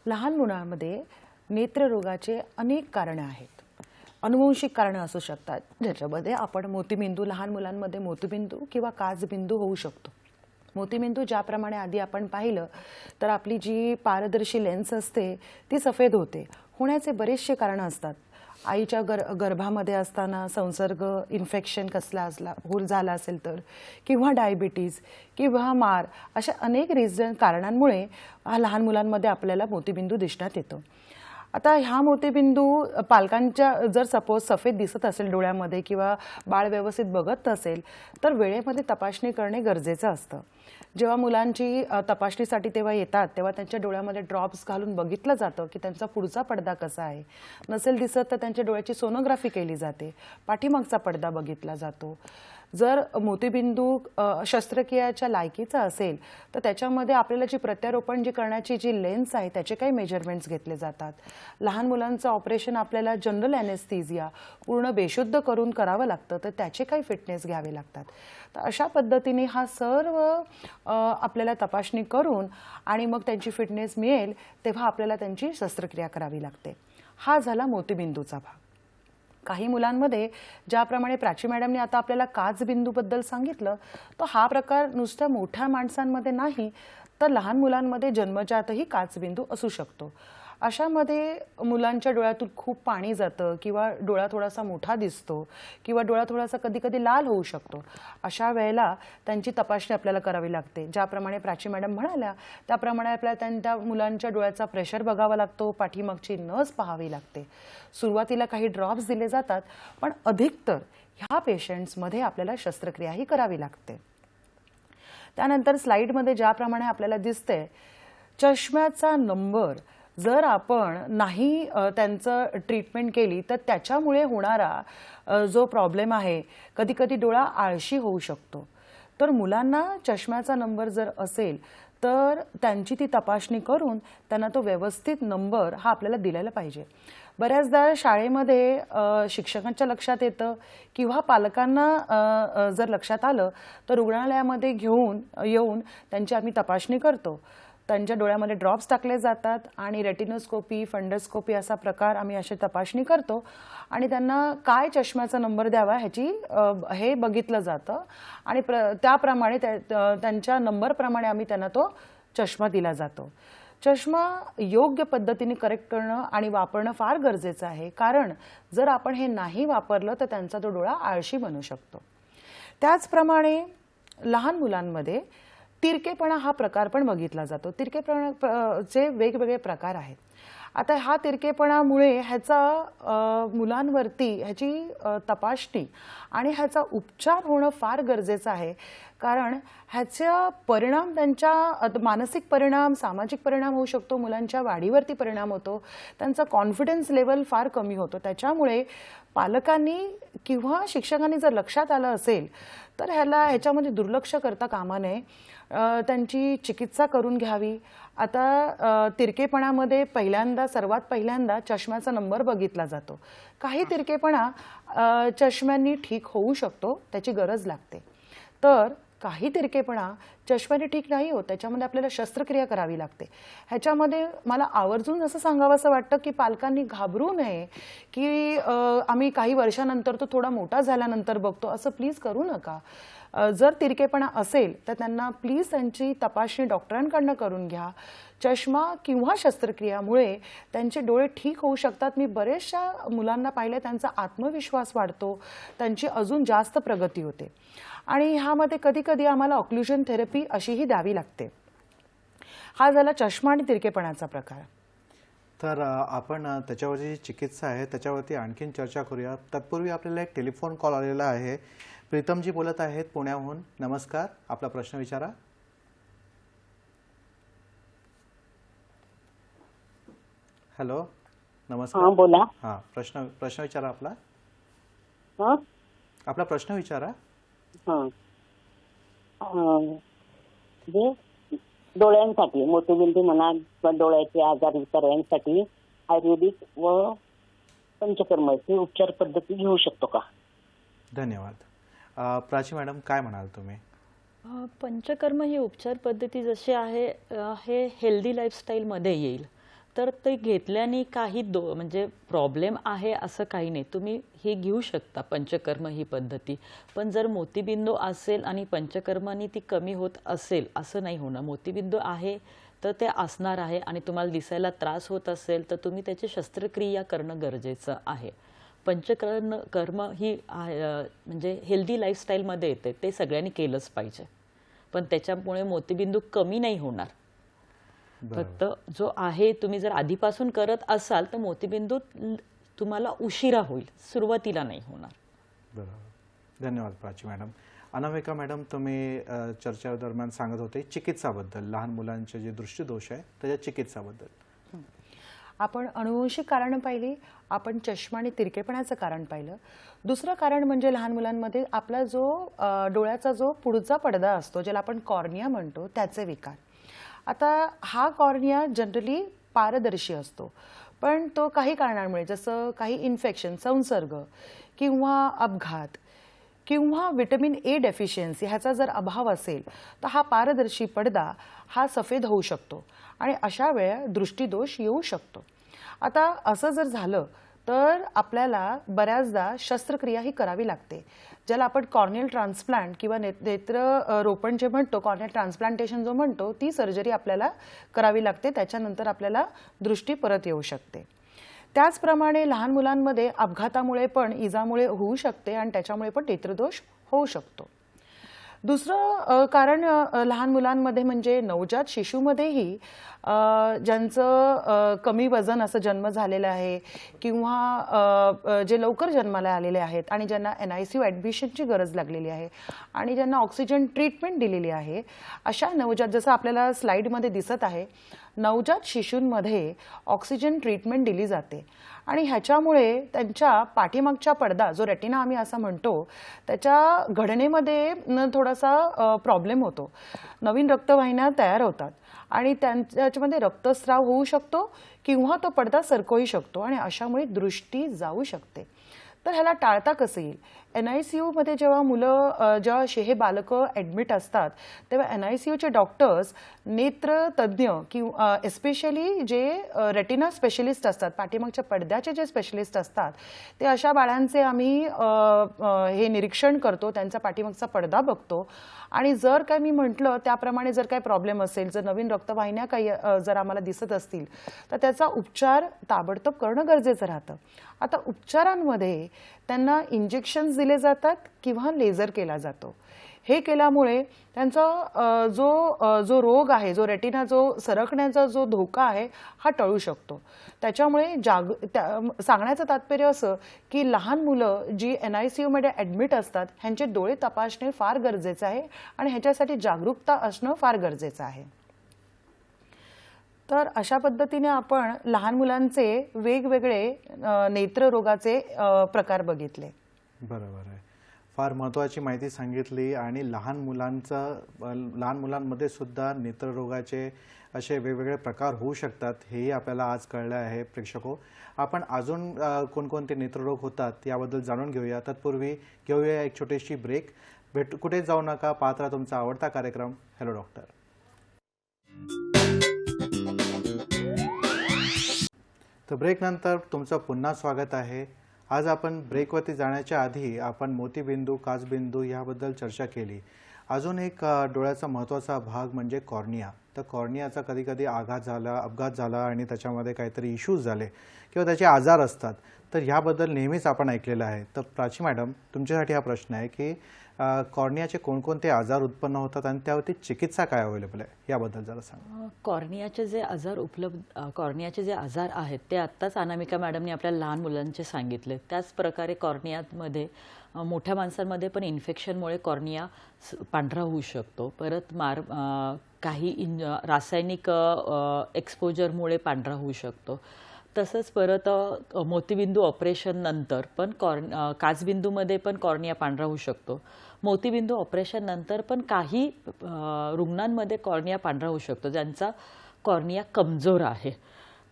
लहान मुलांमध्ये नेत्ररोगाचे अनेक कारणं आहेत. अनुवंशिक कारणं असू शकतात, ज्याच्यामध्ये आपण मोतीबिंदू, लहान मुलांमध्ये मोतीबिंदू किंवा काचबिंदू होऊ शकतो. मोतीबिंदू ज्याप्रमाणे आधी आपण पाहिलं तर आपली जी पारदर्शी लेन्स असते ती सफेद होण्याचे बरेचसे कारणं असतात. आईच्या गर्भामध्ये असताना संसर्ग, इन्फेक्शन कसला झाला असेल तर, किंवा डायबिटीज किंवा मार, अशा अनेक कारणांमुळे लहान मुलांमध्ये आपल्याला मोतीबिंदू दिसण्यात येतो. आता ह्या मोतीबिंदू पालकांच्या जर सपोज सफेद दिसत असेल डोळ्यामध्ये किंवा बाळ व्यवस्थित बघत नसेल तर वेळेमध्ये तपासणी करणे गरजेचं असतं. जेव्हा मुलांची तपासणीसाठी तेव्हा येतात तेव्हा त्यांच्या डोळ्यामध्ये ड्रॉप्स घालून बघितलं जातं की त्यांचा पुढचा पडदा कसा आहे. नसेल दिसत तर त्यांच्या डोळ्याची सोनोग्राफी केली जाते, पाठीमागचा पडदा बघितला जातो. जर मोतीबिंदू शस्त्रक्रियाच्या लायकीचा असेल तर त्याच्यामध्ये आपल्याला जी प्रत्यारोपण करण्याची जी लेन्स आहे त्याचे काही मेजरमेंट्स घेतले जातात. लहान मुलांचं ऑपरेशन आपल्याला जनरल ॲनेस्थीसिया पूर्ण बेशुद्ध करून करावं लागतं, तर त्याचे काही फिटनेस घ्यावे लागतात. तर अशा पद्धतीने हा सर्व आपल्याला तपासणी करून आणि मग त्यांची फिटनेस मिळेल तेव्हा आपल्याला त्यांची शस्त्रक्रिया करावी लागते. हा झाला मोतीबिंदूचा भाग. काही मुलांमध्ये ज्याप्रमाणे प्राची मॅडमने आता आपल्याला काचबिंदूबद्दल सांगितलं, तर हा प्रकार नुसत्या मोठ्या माणसांमध्ये नाही तर लहान मुलांमध्ये जन्मजातही काचबिंदू असू शकतो. अशामध्ये मुलांच्या डोळ्यातून खूप पाणी जातं किंवा डोळा थोडासा मोठा दिसतो किंवा डोळा थोडासा कधी कधी लाल होऊ शकतो. अशा वेळेला त्यांची तपासणी आपल्याला करावी लागते. ज्याप्रमाणे प्राची मॅडम म्हणाल्या त्याप्रमाणे आपल्याला त्या मुलांच्या डोळ्याचा प्रेशर बघावा लागतो, पाठीमागची नस पाहावी लागते. सुरुवातीला काही ड्रॉप्स दिले जातात, पण अधिकतर ह्या पेशंट्समध्ये आपल्याला शस्त्रक्रियाही करावी लागते. त्यानंतर स्लाईडमध्ये ज्याप्रमाणे आपल्याला दिसते, चष्म्याचा नंबर जर आपण नाही त्यांचं ट्रीटमेंट केली तर त्याच्यामुळे होणारा जो प्रॉब्लेम आहे, कधी कधी डोळा आळशी होऊ शकतो. तर मुलांना चष्म्याचा नंबर जर असेल तर त्यांची ती तपासणी करून त्यांना तो व्यवस्थित नंबर हा आपल्याला दिलेला पाहिजे. बऱ्याचदा शाळेमध्ये शिक्षकांच्या लक्षात येतं किंवा पालकांना जर लक्षात आलं तर रुग्णालयामध्ये येऊन त्यांची आम्ही तपासणी करतो. त्यांच्या डोळ्यामध्ये ड्रॉप्स टाकले जातात आणि रेटिनोस्कोपी, फंडोस्कोपी असा प्रकार आम्ही अशी तपासणी करतो आणि त्यांना काय चष्म्याचा नंबर द्यावा ह्याची हे बघितलं जातं आणि त्याप्रमाणे त्यांच्या नंबरप्रमाणे आम्ही त्यांना तो चष्मा दिला जातो. चष्मा योग्य पद्धतीने करेक्ट करणं आणि वापरणं फार गरजेचं आहे, कारण जर आपण हे नाही वापरलं तर त्यांचा तो डोळा आळशी बनू शकतो. त्याचप्रमाणे लहान मुलांमध्ये तिरकेपणा हा प्रकार पण बघितला जातो. तिरकेपणाचे वेगवेगळे प्रकार आहेत. आता हा तिरकेपणामुळे ह्याचा मुलांवरती ह्याची तपासणी आणि ह्याचा उपचार होणं फार गरजेचं आहे, कारण ह्याचा परिणाम त्यांच्या मानसिक परिणाम, सामाजिक परिणाम होऊ शकतो, मुलांच्या वाढीवरती परिणाम होतो, त्यांचा कॉन्फिडन्स लेवल फार कमी होतो. त्याच्यामुळे पालकांनी किंवा शिक्षकांनी जर लक्षात आलं असेल तर ह्याच्यामध्ये दुर्लक्ष करता कामा नये, त्यांची चिकित्सा करून घ्यावी. आता तिरकेपणामध्ये सर्वात पहिल्यांदा चष्म्याचा नंबर बघितला जातो. काही तिरकेपणा चष्म्यांनी ठीक होऊ शकतो, त्याची गरज लागते. तर काही तिरकेपणा चष्म्याने ठीक नाही होत, त्याच्यामध्ये आपल्याला शस्त्रक्रिया करावी लागते. ह्याच्यामध्ये मला आवर्जून असं सांगावंसं वाटतं की पालकांनी घाबरू नये की आम्ही काही वर्षानंतर तो थोडा मोठा झाल्यानंतर बघतो, असं प्लीज करू नका. जर तिरकेपणा असेल तर त्यांना प्लीज त्यांची तपासणी डॉक्टरांकडनं करून घ्या. चष्मा किंवा शस्त्रक्रियामुळे त्यांचे डोळे ठीक होऊ शकतात. मी बरेचशा मुलांना पाहिले, त्यांचा आत्मविश्वास वाढतो, त्यांची अजून जास्त प्रगती होते. आणि ह्यामध्ये कधी कधी आम्हाला ऑक्लुजन थेरपी अशीही द्यावी लागते. हा झाला चष्मा आणि तिरकेपणाचा प्रकार. तर आपण त्याच्यावरची जी चिकित्सा आहे त्याच्यावरती आणखीन चर्चा करूया. तत्पूर्वी आपल्याला एक टेलिफोन कॉल आलेला आहे. प्रीतमजी बोलत आहेत पुण्याहून. नमस्कार, आपला प्रश्न विचारा. हॅलो, नमस्कार. हां बोला. हां, प्रश्न विचारा आपला. हां आपला प्रश्न विचारा. हां म्हणजे डोळ्यांसाठी मोतीबिंदू म्हणा किंवा डोळ्याचे आजार सर्वांसाठी आयुर्वेदिक व पंचकर्माची उपचार पद्धती घेऊ शकतो का? धन्यवाद. प्राची मॅडम, काय म्हणाल तुम्ही? पंचकर्म ही उपचार पद्धती जशी आहे हे हेल्दी लाईफस्टाईलमध्ये येईल. तर ते घेतल्याने काही म्हणजे प्रॉब्लेम आहे असं काही नाही. तुम्ही हे घेऊ शकता पंचकर्म ही पद्धती. पण जर मोतीबिंदू असेल आणि पंचकर्माने ती कमी होत असेल असं नाही होणार. मोतीबिंदू आहे तर ते असणार आहे आणि तुम्हाला दिसायला त्रास होत असेल तर तुम्ही त्याची शस्त्रक्रिया करणं गरजेचं आहे. पंचकर्म ही म्हणजे हेल्दी लाईफस्टाईलमध्ये येते, ते सगळ्यांनी केलंच पाहिजे. पण त्याच्यामुळे मोतीबिंदू कमी नाही होणार. फक्त जो आहे, तुम्ही जर आधीपासून करत असाल तर मोतीबिंदू तुम्हाला उशिरा होईल, सुरुवातीला नाही होणार. बरोबर. धन्यवाद प्राची मॅडम. अनामिका मॅडम, तुम्ही चर्चा दरम्यान सांगत होते चिकित्साबद्दल, लहान मुलांचे जे दृष्टिदोष आहे त्याच्या चिकित्साबद्दल. आपण अनुवंशिक कारण पाहिली, आपण चष्मा आणि तिरकेपणाचं कारण पाहिलं. दुसरं कारण म्हणजे लहान मुलांमध्ये आपला जो डोळ्याचा जो पुढचा पडदा असतो, ज्याला आपण कॉर्निया म्हणतो, त्याचे विकार. आता हा कॉर्निया जनरली पारदर्शी असतो, पण तो काही कारणांमुळे, जसं काही इन्फेक्शन, संसर्ग किंवा अपघात किंवा विटॅमिन ए डेफिशियन्सी ह्याचा जर अभाव असेल तर हा पारदर्शी पडदा हा सफेद होऊ शकतो आणि अशा वेळेला दृष्टिदोष येऊ शकतो. आता असं जर झालं तर आपल्याला बऱ्याचदा शस्त्रक्रिया ही करावी लागते, ज्याला आपण कॉर्नियल ट्रान्सप्लांट किंवा नेत्र रोपण जे म्हणतो, कॉर्नियल ट्रान्सप्लांटेशन जो म्हणतो, ती सर्जरी आपल्याला करावी लागते. त्याच्यानंतर आपल्याला दृष्टी परत येऊ शकते. त्याचप्रमाणे लहान मुलांमध्ये अपघातामुळे पण, इजामुळे होऊ शकते आणि त्याच्यामुळे पण नेत्रदोष होऊ शकतो. दुसरं कारण लहान मुलांमध्ये म्हणजे नवजात शिशूमध्येही ज्यांचं कमी वजन असं जन्म झालेलं आहे किंवा जे लवकर जन्माला आलेले आहेत आणि ज्यांना NICU ॲडमिशनची गरज लागलेली आहे आणि ज्यांना ऑक्सिजन ट्रीटमेंट दिलेली आहे, अशा नवजात, जसं आपल्याला स्लाईडमध्ये दिसत आहे, नवजात शिशूंमध्ये ऑक्सिजन ट्रीटमेंट दिली जाते आणि ह्याच्यामुळे त्यांच्या पाठीमागचा पडदा, जो रेटिना आम्ही असं म्हणतो, त्याच्या घडणेमध्ये थोडासा प्रॉब्लेम होतो. नवीन रक्तवाहिन्या तयार होतात आणि त्याच्यामध्ये रक्तस्राव होऊ शकतो किंवा तो पडदा सरकवू शकतो आणि अशामुळे दृष्टी जाऊ शकते. तर ह्याला टाळता कसं येईल? NICUमध्ये जेव्हा हे बालकं ॲडमिट असतात तेव्हा NICUचे डॉक्टर्स, नेत्रतज्ञ किंवा एस्पेशली जे रेटिना स्पेशलिस्ट असतात, पाठीमागच्या पडद्याचे जे स्पेशलिस्ट असतात, ते अशा बाळांचे आम्ही हे निरीक्षण करतो, त्यांचा पाठीमागचा पडदा बघतो आणि जर काय मी म्हटलं त्याप्रमाणे जर काय प्रॉब्लेम असेल, जर नवीन रक्तवाहिन्या काही जर आम्हाला दिसत असतील तर त्याचा उपचार ताबडतोब करणं गरजेचं राहतं. आता उपचारांमध्ये त्यांना इंजेक्शन्स दिले जातात किंवा लेझर केला जातो. हे केल्यामुळे त्यांचा जो रोग आहे, जो रेटिना जो सरकण्याचा जो धोका आहे हा टळू शकतो. त्याच्यामुळे सांगण्याचं तात्पर्य असं की लहान मुलं जी NICU मध्ये ॲडमिट असतात ह्यांचे डोळे तपासणे फार गरजेचं आहे आणि ह्याच्यासाठी जागरूकता असणं फार गरजेचं आहे. तर अशा पद्धतीने आपण लहान मुलांचे वेगवेगळे नेत्ररोगाचे प्रकार बघितले. बरोबर आहे. फार महत्त्वाची माहिती सांगितली आणि लहान मुलांमध्ये सुद्धा नेत्ररोगाचे असे वेगवेगळे प्रकार होऊ शकतात हेही आपल्याला आज कळलं आहे. प्रेक्षको, आपण अजून कोणकोणते नेत्ररोग होतात याबद्दल जाणून घेऊया. तत्पूर्वी घेऊया एक छोटीशी ब्रेक. कुठे जाऊ नका, पाहत राहा तुमचा आवडता कार्यक्रम हॅलो डॉक्टर. तर ब्रेकनंतर तुमचं पुन्हा स्वागत आहे. आज आपण ब्रेकवरती जाण्याच्या आधी आपण मोतीबिंदू, काचबिंदू याबद्दल चर्चा केली. अजून एक डोळ्याचा महत्त्वाचा भाग म्हणजे कॉर्निया. तर कॉर्नियाचा कधीकधी अपघात झाला आणि त्याच्यामध्ये काहीतरी इश्यूज झाले किंवा त्याचे आजार असतात, तर ह्याबद्दल नेहमीच आपण ऐकलेलं आहे. तर प्राची मॅडम, तुमच्यासाठी हा प्रश्न आहे की कॉर्नियाचे कोणकोणते आजार उत्पन्न होतात आणि त्यावरती चिकित्सा काय अवेलेबल आहे याबद्दल जरा सांगा. कॉर्नियाचे जे आजार आहेत ते आत्ताच अनामिका मॅडमने आपल्या लहान मुलांचे सांगितले. त्याच प्रकारे कॉर्नियामध्ये मोठ्या माणसांमध्ये पण इन्फेक्शनमुळे कॉर्निया पांढरा होऊ शकतो. परत काही रासायनिक एक्सपोजरमुळे पांढरा होऊ शकतो. तसंच परत मोतीबिंदू ऑपरेशन नंतर पण काचबिंदूमध्ये पण कॉर्निया पांढरा होऊ शकतो. मोतीबिंदू ऑपरेशन नंतर पण काही रुग्णांमध्ये कॉर्निया पांढरा होऊ शकतो ज्यांचा कॉर्निया कमजोर आहे.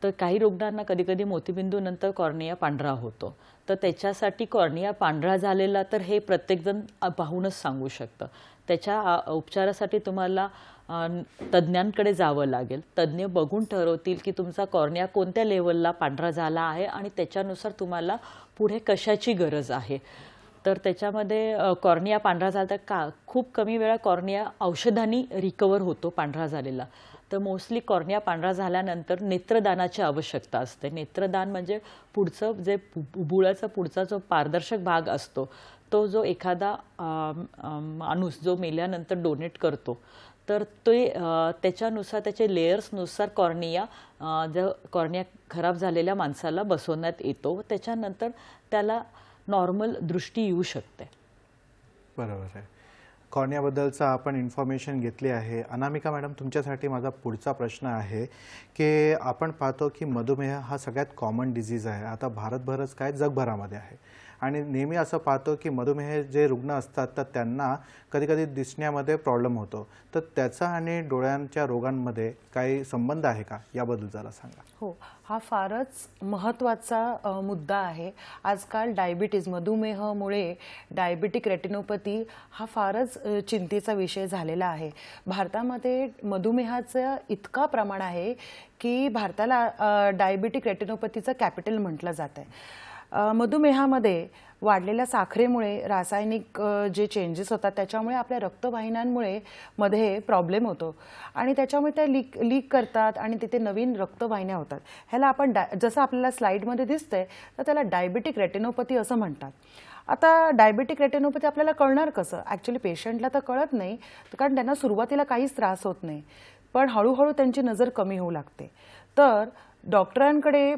तर काही रुग्णांना कधीकधी मोतीबिंदू नंतर कॉर्निया पांढरा होतो. तर त्याच्यासाठी कॉर्निया पांढरा झालेला तर हे प्रत्येकजण पाहूनच सांगू शकतं. त्याच्या उपचारासाठी तुम्हाला तज्ज्ञांकडे जावं लागेल. तज्ज्ञ बघून ठरवतील की तुमचा कॉर्निया कोणत्या लेवलला पांढरा झाला आहे आणि त्याच्यानुसार तुम्हाला पुढे कशाची गरज आहे. तर त्याच्यामध्ये कॉर्निया पांढरा झाला तर खूप कमी वेळा कॉर्निया औषधांनी रिकवर होतो पांढरा झालेला. तर मोस्टली कॉर्निया पांढरा झाल्यानंतर नेत्रदानाची आवश्यकता असते. नेत्रदान म्हणजे पुढचं जे बुबुळाचा पुढचा जो पारदर्शक भाग असतो तो जो एखादा माणूस जो मेल्यानंतर डोनेट करतो तर ते त्याच्यानुसार त्याचे लेयर्सनुसार कॉर्निया खराब झालेल्या माणसाला बसवण्यात येतो. त्याच्यानंतर त्याला नॉर्मल दृष्टी येऊ शकते. बरोबर आहे. कॉर्नियाबद्दलचा आपण इन्फॉर्मेशन घेतली आहे. अनामिका मॅडम, तुमच्यासाठी माझा पुढचा प्रश्न आहे की आपण पाहतो की मधुमेह हा सगळ्यात कॉमन डिझीज आहे. आता भारतभरच काय जगभरामध्ये आहे आणि नेहमी असं पाहतो की मधुमेह जे रुग्ण असतात तर त्यांना कधीकधी दिसण्यामध्ये प्रॉब्लेम होतो. तर त्याचा आणि डोळ्यांच्या रोगांमध्ये काही संबंध आहे का याबद्दल जरा सांगा. हो, हा फारच महत्त्वाचा मुद्दा आहे. आजकाल मधुमेहामुळे डायबिटिक रेटिनोपॅथी हा फारच चिंतेचा विषय झालेला आहे. भारतामध्ये मधुमेहाचं इतका प्रमाण आहे की भारताला डायबिटिक रेटिनोपॅथीचं कॅपिटल म्हटलं जात आहे. मधुमेहामध्ये वाढलेल्या साखरेमुळे रासायनिक जे चेंजेस होतात त्याच्यामुळे आपल्या रक्तवाहिन्यांमुळे मध्ये प्रॉब्लेम होतो आणि त्याच्यामुळे त्या लीक करतात आणि तिथे नवीन रक्तवाहिन्या होतात. ह्याला आपण जसं आपल्याला स्लाईडमध्ये दिसतंय तर त्याला डायबिटिक रेटिनोपॅथी असं म्हणतात. आता डायबिटिक रेटिनोपॅथी आपल्याला कळणार कसं? ॲक्च्युली पेशंटला तर कळत नाही कारण त्यांना सुरुवातीला काहीच त्रास होत नाही, पण हळूहळू त्यांची नजर कमी होऊ लागते. तर डॉक्टरांकडे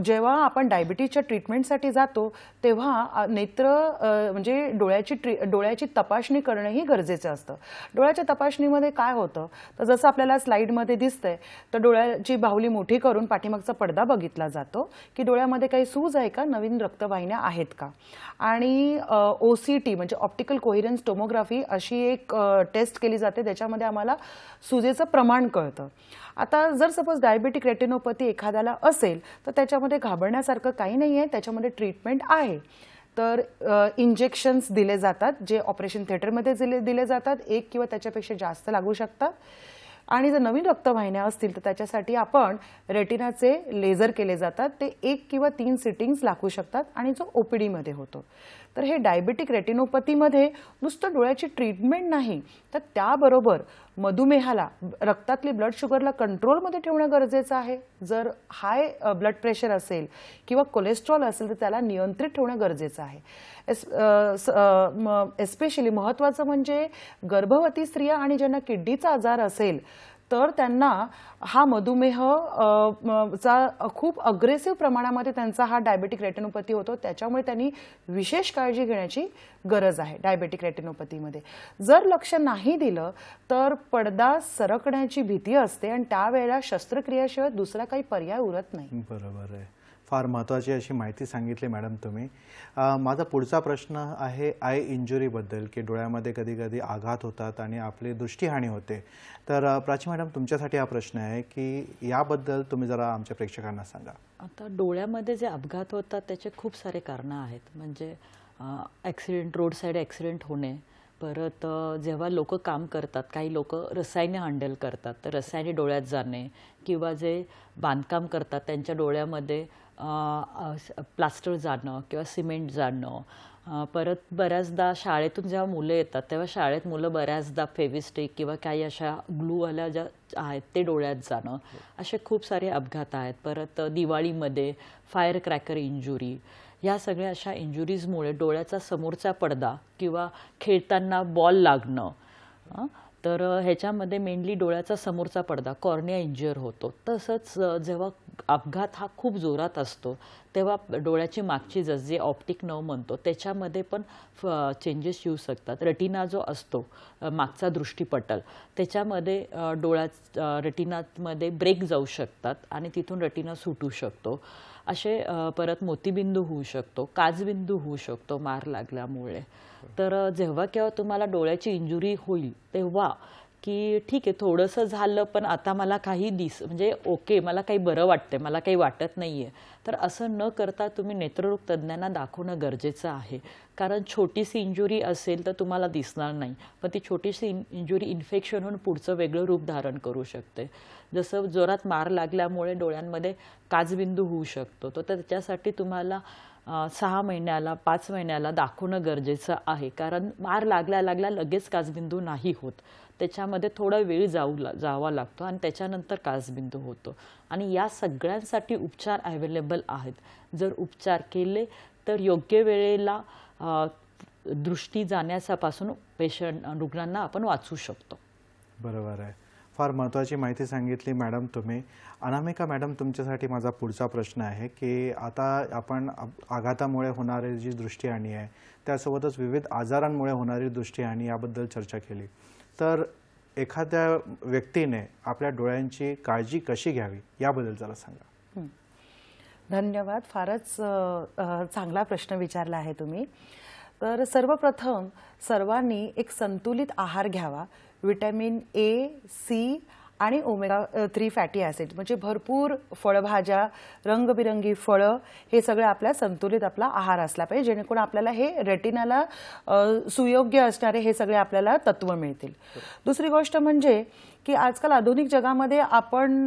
जेव्हा आपण डायबिटीजच्या ट्रीटमेंटसाठी जातो तेव्हा म्हणजे डोळ्याची तपासणी करणंही गरजेचं असतं. डोळ्याच्या तपासणीमध्ये काय होतं तर जसं आपल्याला स्लाईडमध्ये दिसतंय तर डोळ्याची बाहुली मोठी करून पाठीमागचा पडदा बघितला जातो की डोळ्यामध्ये काही सूज आहे का, नवीन रक्तवाहिन्या आहेत का. आणि OCT म्हणजे ऑप्टिकल कोहेरन्स टोमोग्राफी अशी एक टेस्ट केली जाते, त्याच्यामध्ये आम्हाला सुजेचं प्रमाण कळतं. आता जर सपोज डायबिटिक रेटिनोपॅथी एखाद्याला असेल तर त्याच्यामध्ये घाबरण्यासारखं काही नाही आहे, त्याच्यामध्ये ट्रीटमेंट आहे. तर इंजेक्शन्स दिले जातात जे ऑपरेशन थिएटरमध्ये दिले जातात, 1 किंवा त्याच्यापेक्षा जास्त लागू शकतात. आणि जर नवीन रक्तवाहिन्या असतील तर त्याच्यासाठी आपण रेटिनाचे लेझर केले जातात, ते 1 किंवा 3 सिटिंग्स लागू शकतात आणि जो OPD मध्ये होतो. तर हे डायबिटिक रेटिनोपॅथीमध्ये नुसतं डोळ्याची ट्रीटमेंट नाही तर त्याबरोबर मधुमेहाला रक्तातली ब्लड शुगरला कंट्रोलमध्ये ठेवणं गरजेचं आहे. जर हाय ब्लड प्रेशर असेल किंवा कोलेस्ट्रॉल असेल तर त्याला नियंत्रित ठेवणं गरजेचं आहे. एस्पेशली महत्त्वाचं म्हणजे गर्भवती स्त्रिया आणि ज्यांना किडनीचा आजार असेल तर त्यांना हा मधुमेह चा खूप अग्रेसिव्ह प्रमाणामध्ये त्यांचा हा डायबेटिक रेटिनोपॅथी होतो. त्याच्यामुळे त्यांनी विशेष काळजी घेण्याची गरज आहे डायबेटिक रेटिनोपॅथीमध्ये. जर लक्ष नाही दिलं तर पडदा सरकण्याची भीती असते आणि त्यावेळेला शस्त्रक्रियेशिवाय दुसरा काही पर्याय उरत नाही. बरोबर आहे. फार महत्त्वाची अशी माहिती सांगितली मॅडम तुम्ही. माझा पुढचा प्रश्न आहे आय इंजुरीबद्दल, की डोळ्यामध्ये कधी कधी आघात होतात आणि आपली दृष्टीहानी होते. तर प्राची मॅडम तुमच्यासाठी हा प्रश्न आहे की याबद्दल तुम्ही जरा आमच्या प्रेक्षकांना सांगा. आता डोळ्यामध्ये जे अपघात होतात त्याचे खूप सारे कारणं आहेत. म्हणजे ॲक्सिडेंट, रोड साईड ॲक्सिडेंट होणे, परत जेव्हा लोक काम करतात, काही लोक रसायने हँडल करतात तर रसायने डोळ्यात जाणे, किंवा जे बांधकाम करतात त्यांच्या डोळ्यामध्ये प्लास्टर जाणं किंवा सिमेंट जाणं. परत बऱ्याचदा शाळेतून जेव्हा मुलं येतात तेव्हा शाळेत मुलं बऱ्याचदा फेविस्टिक किंवा काही अशा ग्लूवाल्या ज्या आहेत ते डोळ्यात जाणं, असे खूप सारे अपघात आहेत. परत दिवाळीमध्ये फायर क्रॅकर इंजुरी, ह्या सगळ्या अशा इंजुरीजमुळे डोळ्याचा समोरचा पडदा किंवा खेळताना बॉल लागणं, तर ह्याच्यामध्ये मेनली डोळ्याचा समोरचा पडदा कॉर्निया इंज्युअर होतो. तसंच जेव्हा अपघात हा खूप जोरात असतो तेव्हा डोळ्याची मागची जस जे ऑप्टिक नर्व म्हणतो त्याच्यामध्ये पण चेंजेस येऊ शकतात. रेटिना जो असतो मागचा दृष्टीपटल त्याच्यामध्ये रेटिनामध्ये ब्रेक जाऊ शकतात आणि तिथून रेटिना सुटू शकतो. असे परत मोतीबिंदू होऊ शकतो, काचबिंदू होऊ शकतो मार लागल्यामुळे. तर जेव्हा केव्हा तुम्हाला डोळ्याची इंजुरी होईल तेव्हा की ठीक आहे थोडंसं झालं पण आता मला काही म्हणजे ओके, मला काही बरं वाटतंय, मला काही वाटत नाही आहे, तर असं न करता तुम्ही नेत्ररोग तज्ज्ञांना दाखवणं गरजेचं आहे. कारण छोटीशी इंजुरी असेल तर तुम्हाला दिसणार नाही, पण ती छोटीशी इंजुरी इन्फेक्शन होऊन पुढचं वेगळं रूप धारण करू शकते. जसं जोरात मार लागल्यामुळे डोळ्यांमध्ये काचबिंदू होऊ शकतो, तर त्याच्यासाठी तुम्हाला 6 महिन्याला 5 महिन्याला दाखवणं गरजेचं आहे. कारण मार लागल्या लगेच काचबिंदू नाही होत, त्याच्यामध्ये थोडा वेळ जावा लागतो आणि त्याच्यानंतर काचबिंदू होतो. आणि या सगळ्यांसाठी उपचार अवेलेबल आहेत. जर उपचार केले तर योग्य वेळेला दृष्टी जाण्यापासून रुग्णांना आपण वाचवू शकतो. बरोबर आहे. फार महत्त्वाची माहिती सांगितली मॅडम तुम्ही. अनामिका मॅडम तुमच्यासाठी माझा पुढचा प्रश्न आहे की आता आपण आघातामुळे होणारी जी दृष्टीहानी आहे त्यासोबतच विविध आजारांमुळे होणारी दृष्टीहानी याबद्दल चर्चा केली. तर एखाद्या व्यक्तीने आपल्या डोळ्यांची काळजी कशी घ्यावी याबद्दल जरा सांगा. धन्यवाद. फारच चांगला प्रश्न विचारला आहे तुम्ही. तर सर्वप्रथम सर्वांनी एक संतुलित आहार घ्यावा. विटॅमिन ए, सी आणि ओमेगा 3 फॅटी ॲसिड म्हणजे भरपूर फळभाज्या, रंगबिरंगी फळं, हे सगळं आपल्या संतुलित आपला आहार असला पाहिजे, जेणेकरून आपल्याला हे रेटिनाला सुयोग्य असणारे हे सगळे आपल्याला तत्व मिळतील. दुसरी गोष्ट म्हणजे की आजकाल आधुनिक जगामध्ये आपण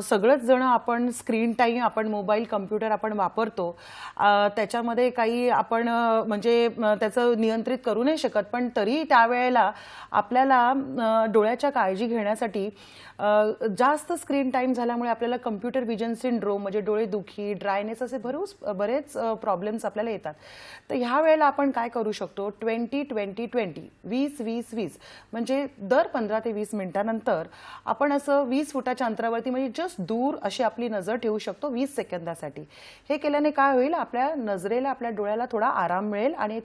सगळेच जण आपण स्क्रीन टाईम, आपण मोबाईल, कम्प्युटर आपण वापरतो. त्याच्यामध्ये काही आपण म्हणजे त्याचं नियंत्रित करू नाही शकत, पण तरी त्यावेळेला आपल्याला डोळ्याच्या काळजी घेण्यासाठी जास्त स्क्रीन टाईम झाल्यामुळे आपल्याला कम्प्युटर विजन सिंड्रोम म्हणजे डोळे दुखी, ड्रायनेस असे बरेच प्रॉब्लेम्स आपल्याला येतात. तर ह्या वेळेला आपण काय करू शकतो, 20-20-20 20-20-20 म्हणजे दर 15 ते 20 मिनिटांनंतर आपण असं 20 फुटाच्या अंतरावरती म्हणजे जस्ट दूर अशी आपली नजर ठेवू शकतो 20 सेकंदासाठी. हे केल्याने काय होईल, आपल्या नजरेला, आपल्या डोळ्याला थोडा आराम मिळेल आणि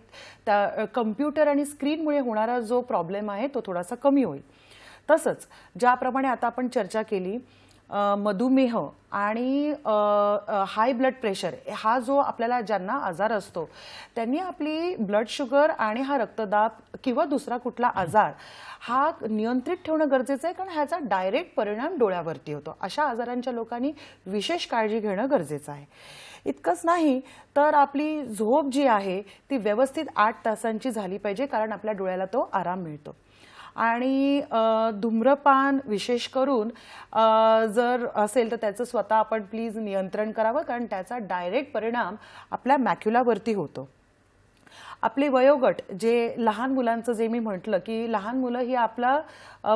त्या कम्प्युटर आणि स्क्रीनमुळे होणारा जो प्रॉब्लेम आहे तो थोडासा कमी होईल. तसंच ज्याप्रमाणे आता आपण चर्चा केली, मधुमेह आणि हाय ब्लड प्रेशर हा जो आपल्याला ज्यांना आजार असतो त्यांनी आपली ब्लड शुगर आणि हा रक्तदाब किंवा दुसरा कुठला आजार हा नियंत्रित ठेवणं गरजेचं आहे, कारण ह्याचा डायरेक्ट परिणाम डोळ्यावरती होतो. अशा आजारांच्या लोकांनी विशेष काळजी घेणं गरजेचं आहे. इतकंच नाही तर आपली झोप जी आहे ती व्यवस्थित 8 तासांची झाली पाहिजे, कारण आपल्या डोळ्याला तो आराम मिळतो. आणि धूम्रपान विशेष करून जर असेल तर त्याचं स्वतः आपण प्लीज नियंत्रण करावं, कारण त्याचा डायरेक्ट परिणाम आपल्या मॅक्युलावरती होतो. आपले वयोगट जे लहान मुलांचं जे मी म्हटलं की लहान मुलं ही आपलं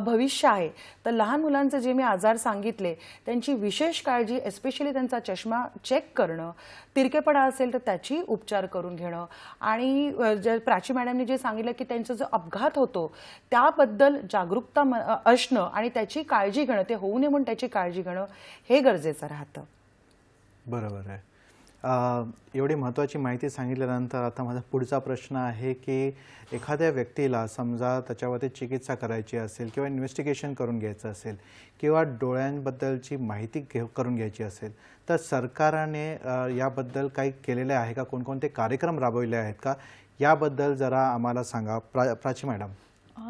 भविष्य आहे, तर लहान मुलांचे जे मी आजार सांगितले त्यांची विशेष काळजी, एस्पेशली त्यांचा चष्मा चेक करणं, तिरकेपणा असेल तर त्याची उपचार करून घेणं आणि जे प्राची मॅडमनी जे सांगितलं की त्यांचा जो अपघात होतो त्याबद्दल जागरूकता असणं आणि त्याची काळजी घेणं, ते होऊ नये म्हणून त्याची काळजी घेणं हे गरजेचं राहतं. बरोबर आहे. एवढी महत्त्वाची माहिती सांगितल्यानंतर आता माझा पुढचा प्रश्न आहे की एखाद्या व्यक्तीला समजा त्याच्यावरती चिकित्सा करायची असेल किंवा इन्व्हेस्टिगेशन करून घ्यायचं असेल किंवा डोळ्यांबद्दलची माहिती करून घ्यायची असेल तर सरकारने याबद्दल काही केलेले आहे का? कोणकोणते कार्यक्रम राबवले आहेत का? याबद्दल जरा आम्हाला सांगा. प्राची मॅडम.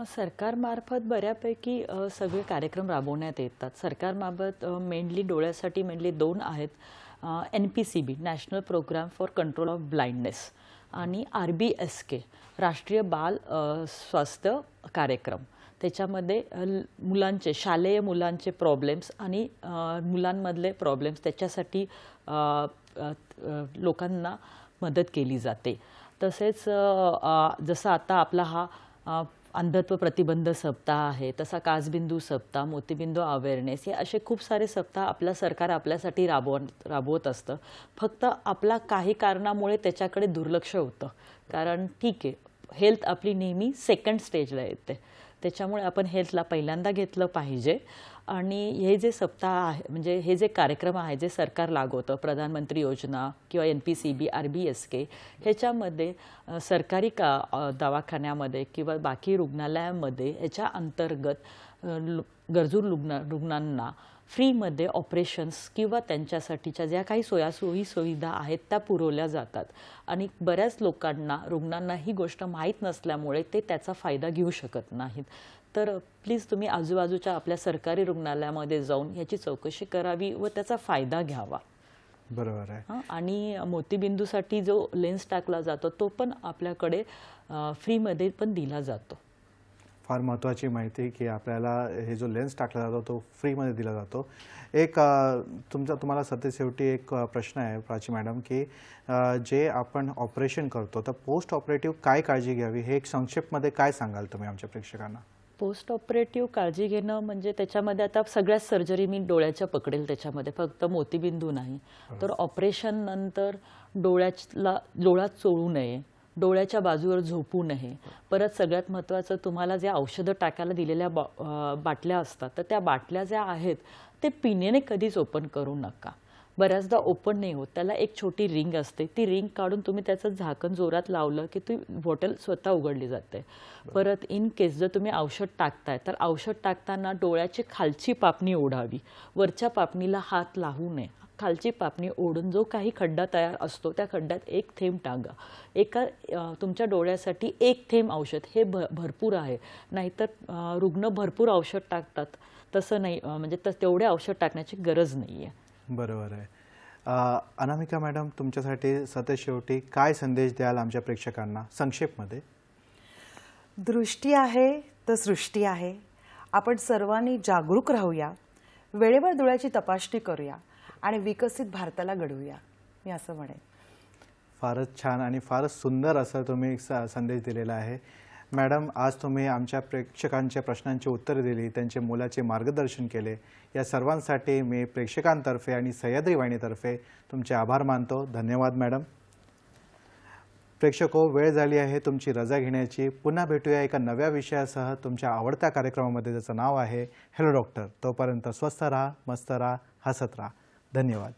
सरकारमार्फत बऱ्यापैकी सगळे कार्यक्रम राबवण्यात येतात. सरकारमार्फत मेनली डोळ्यासाठी मेनली 2 आहेत. NPCB national programme for control of blindness आणि RBSK राष्ट्रीय बाल स्वास्थ्य कार्यक्रम. त्याच्यामध्ये मुलांचे शालेय मुलांचे प्रॉब्लेम्स आणि मुलांमधले प्रॉब्लेम्स त्याच्यासाठी लोकांना मदत केली जाते. तसेच जसं आता आपला हा अंधत्व प्रतिबंध सप्ताह आहे, तसा काचबिंदू सप्ताह, मोतीबिंदू अवेअरनेस, हे असे खूप सारे सप्ताह आपलं सरकार आपल्यासाठी राबवत असतं. फक्त आपला काही कारणामुळे त्याच्याकडे दुर्लक्ष होतं. कारण ठीक आहे, हेल्थ आपली नेहमी सेकंड स्टेजला येते, त्याच्यामुळे आपण हेल्थला पहिल्यांदा घेतलं पाहिजे. आणि हे जे सप्ताह आहे म्हणजे हे जे कार्यक्रम आहे जे सरकार लागवतं, प्रधानमंत्री योजना किंवा NPCB RBSK, ह्याच्यामध्ये सरकारी दवाखान्यामध्ये किंवा बाकी रुग्णालयामध्ये ह्याच्या अंतर्गत गरजू रुग्णांना फ्रीमध्ये ऑपरेशन्स किंवा त्यांच्यासाठीच्या ज्या काही सोयी सुविधा आहेत त्या पुरवल्या जातात. आणि बऱ्याच रुग्णांना ही गोष्ट माहीत नसल्यामुळे ते त्याचा फायदा घेऊ शकत नाहीत. तर प्लीज तुम्ही आजूबाजूच्या आपल्या सरकारी रुग्णालयामध्ये जाऊन याची चौकशी करावी व त्याचा फायदा घ्यावा. बरोबर आहे. आणि मोतीबिंदूसाठी जो लेन्स टाकला जातो तो पण आपल्याकडे फ्रीमध्ये पण दिला जातो. फार महत्त्वाची माहिती की आपल्याला हे जो लेन्स टाकला जातो तो फ्रीमध्ये दिला जातो. एक तुम्हाला शेवटी एक प्रश्न आहे प्राची मॅडम की जे आपण ऑपरेशन करतो तर पोस्ट ऑपरेटिव्ह काय काळजी घ्यावी हे एक संक्षेपमध्ये काय सांगाल तुम्ही आमच्या प्रेक्षकांना? पोस्ट ऑपरेटिव्ह काळजी घेणं म्हणजे त्याच्यामध्ये आता सगळ्याच सर्जरी मी डोळ्याच्या पकडेल, त्याच्यामध्ये फक्त मोतीबिंदू नाही. तर ऑपरेशन नंतर डोळा चोळू नये, डोळ्याच्या बाजूवर झोपू नये. परत सगळ्यात महत्त्वाचं, तुम्हाला जे औषधं टाकायला दिलेल्या बाटल्या असतात तर त्या बाटल्या ज्या आहेत ते पिण्याने कधीच ओपन करू नका. बऱ्याचदा ओपन नाही होत, त्याला एक छोटी रिंग असते, ती रिंग काढून तुम्ही त्याचं झाकण जोरात लावलं की ती बॉटल स्वतः उघडली जाते. परत इन केस जर तुम्ही औषध टाकताय तर औषध टाकताना डोळ्याची खालची पापणी ओढावी, वरच्या पापणीला हात लावू नये. खालची पापणी ओढून जो काही खड्डा तयार असतो त्या खड्ड्यात 1 थेंब टाका. तुमच्या डोळ्यासाठी 1 थेंब औषध हे भरपूर आहे. नाहीतर रुग्ण भरपूर औषध टाकतात, तसं नाही, म्हणजे तेवढे औषध टाकण्याची गरज नाही आहे. बरोबर आहे. अनामिका मॅडम, तुमच्यासाठी शेवटी काय संदेश द्याल आमच्या प्रेक्षकांना संक्षेपमध्ये? दृष्टी आहे तर सृष्टी आहे. आपण सर्वांनी जागरूक राहूया, वेळेवर डोळ्याची तपासणी करूया आणि विकसित भारताला घडवूया, मी असं म्हणेन. फारच छान आणि फारच सुंदर असं तुम्ही संदेश दिलेला आहे. मॅडम, आज तुम्ही आमच्या प्रेक्षकांच्या प्रश्नांची उत्तरे दिली, त्यांचे मोलाचे मार्गदर्शन केले. या सर्वांसाठी मी प्रेक्षकांतर्फे आणि सह्याद्री वाहिनीतर्फे तुमचे आभार मानतो. धन्यवाद मॅडम. प्रेक्षको, वेळ झाली आहे तुमची रजा घेण्याची. पुन्हा भेटूया एका नव्या विषयासह तुमच्या आवडत्या कार्यक्रमामध्ये, ज्याचं नाव आहे हेलो डॉक्टर. तोपर्यंत स्वस्थ राहा, मस्त राहा, हसत राहा. धन्यवाद.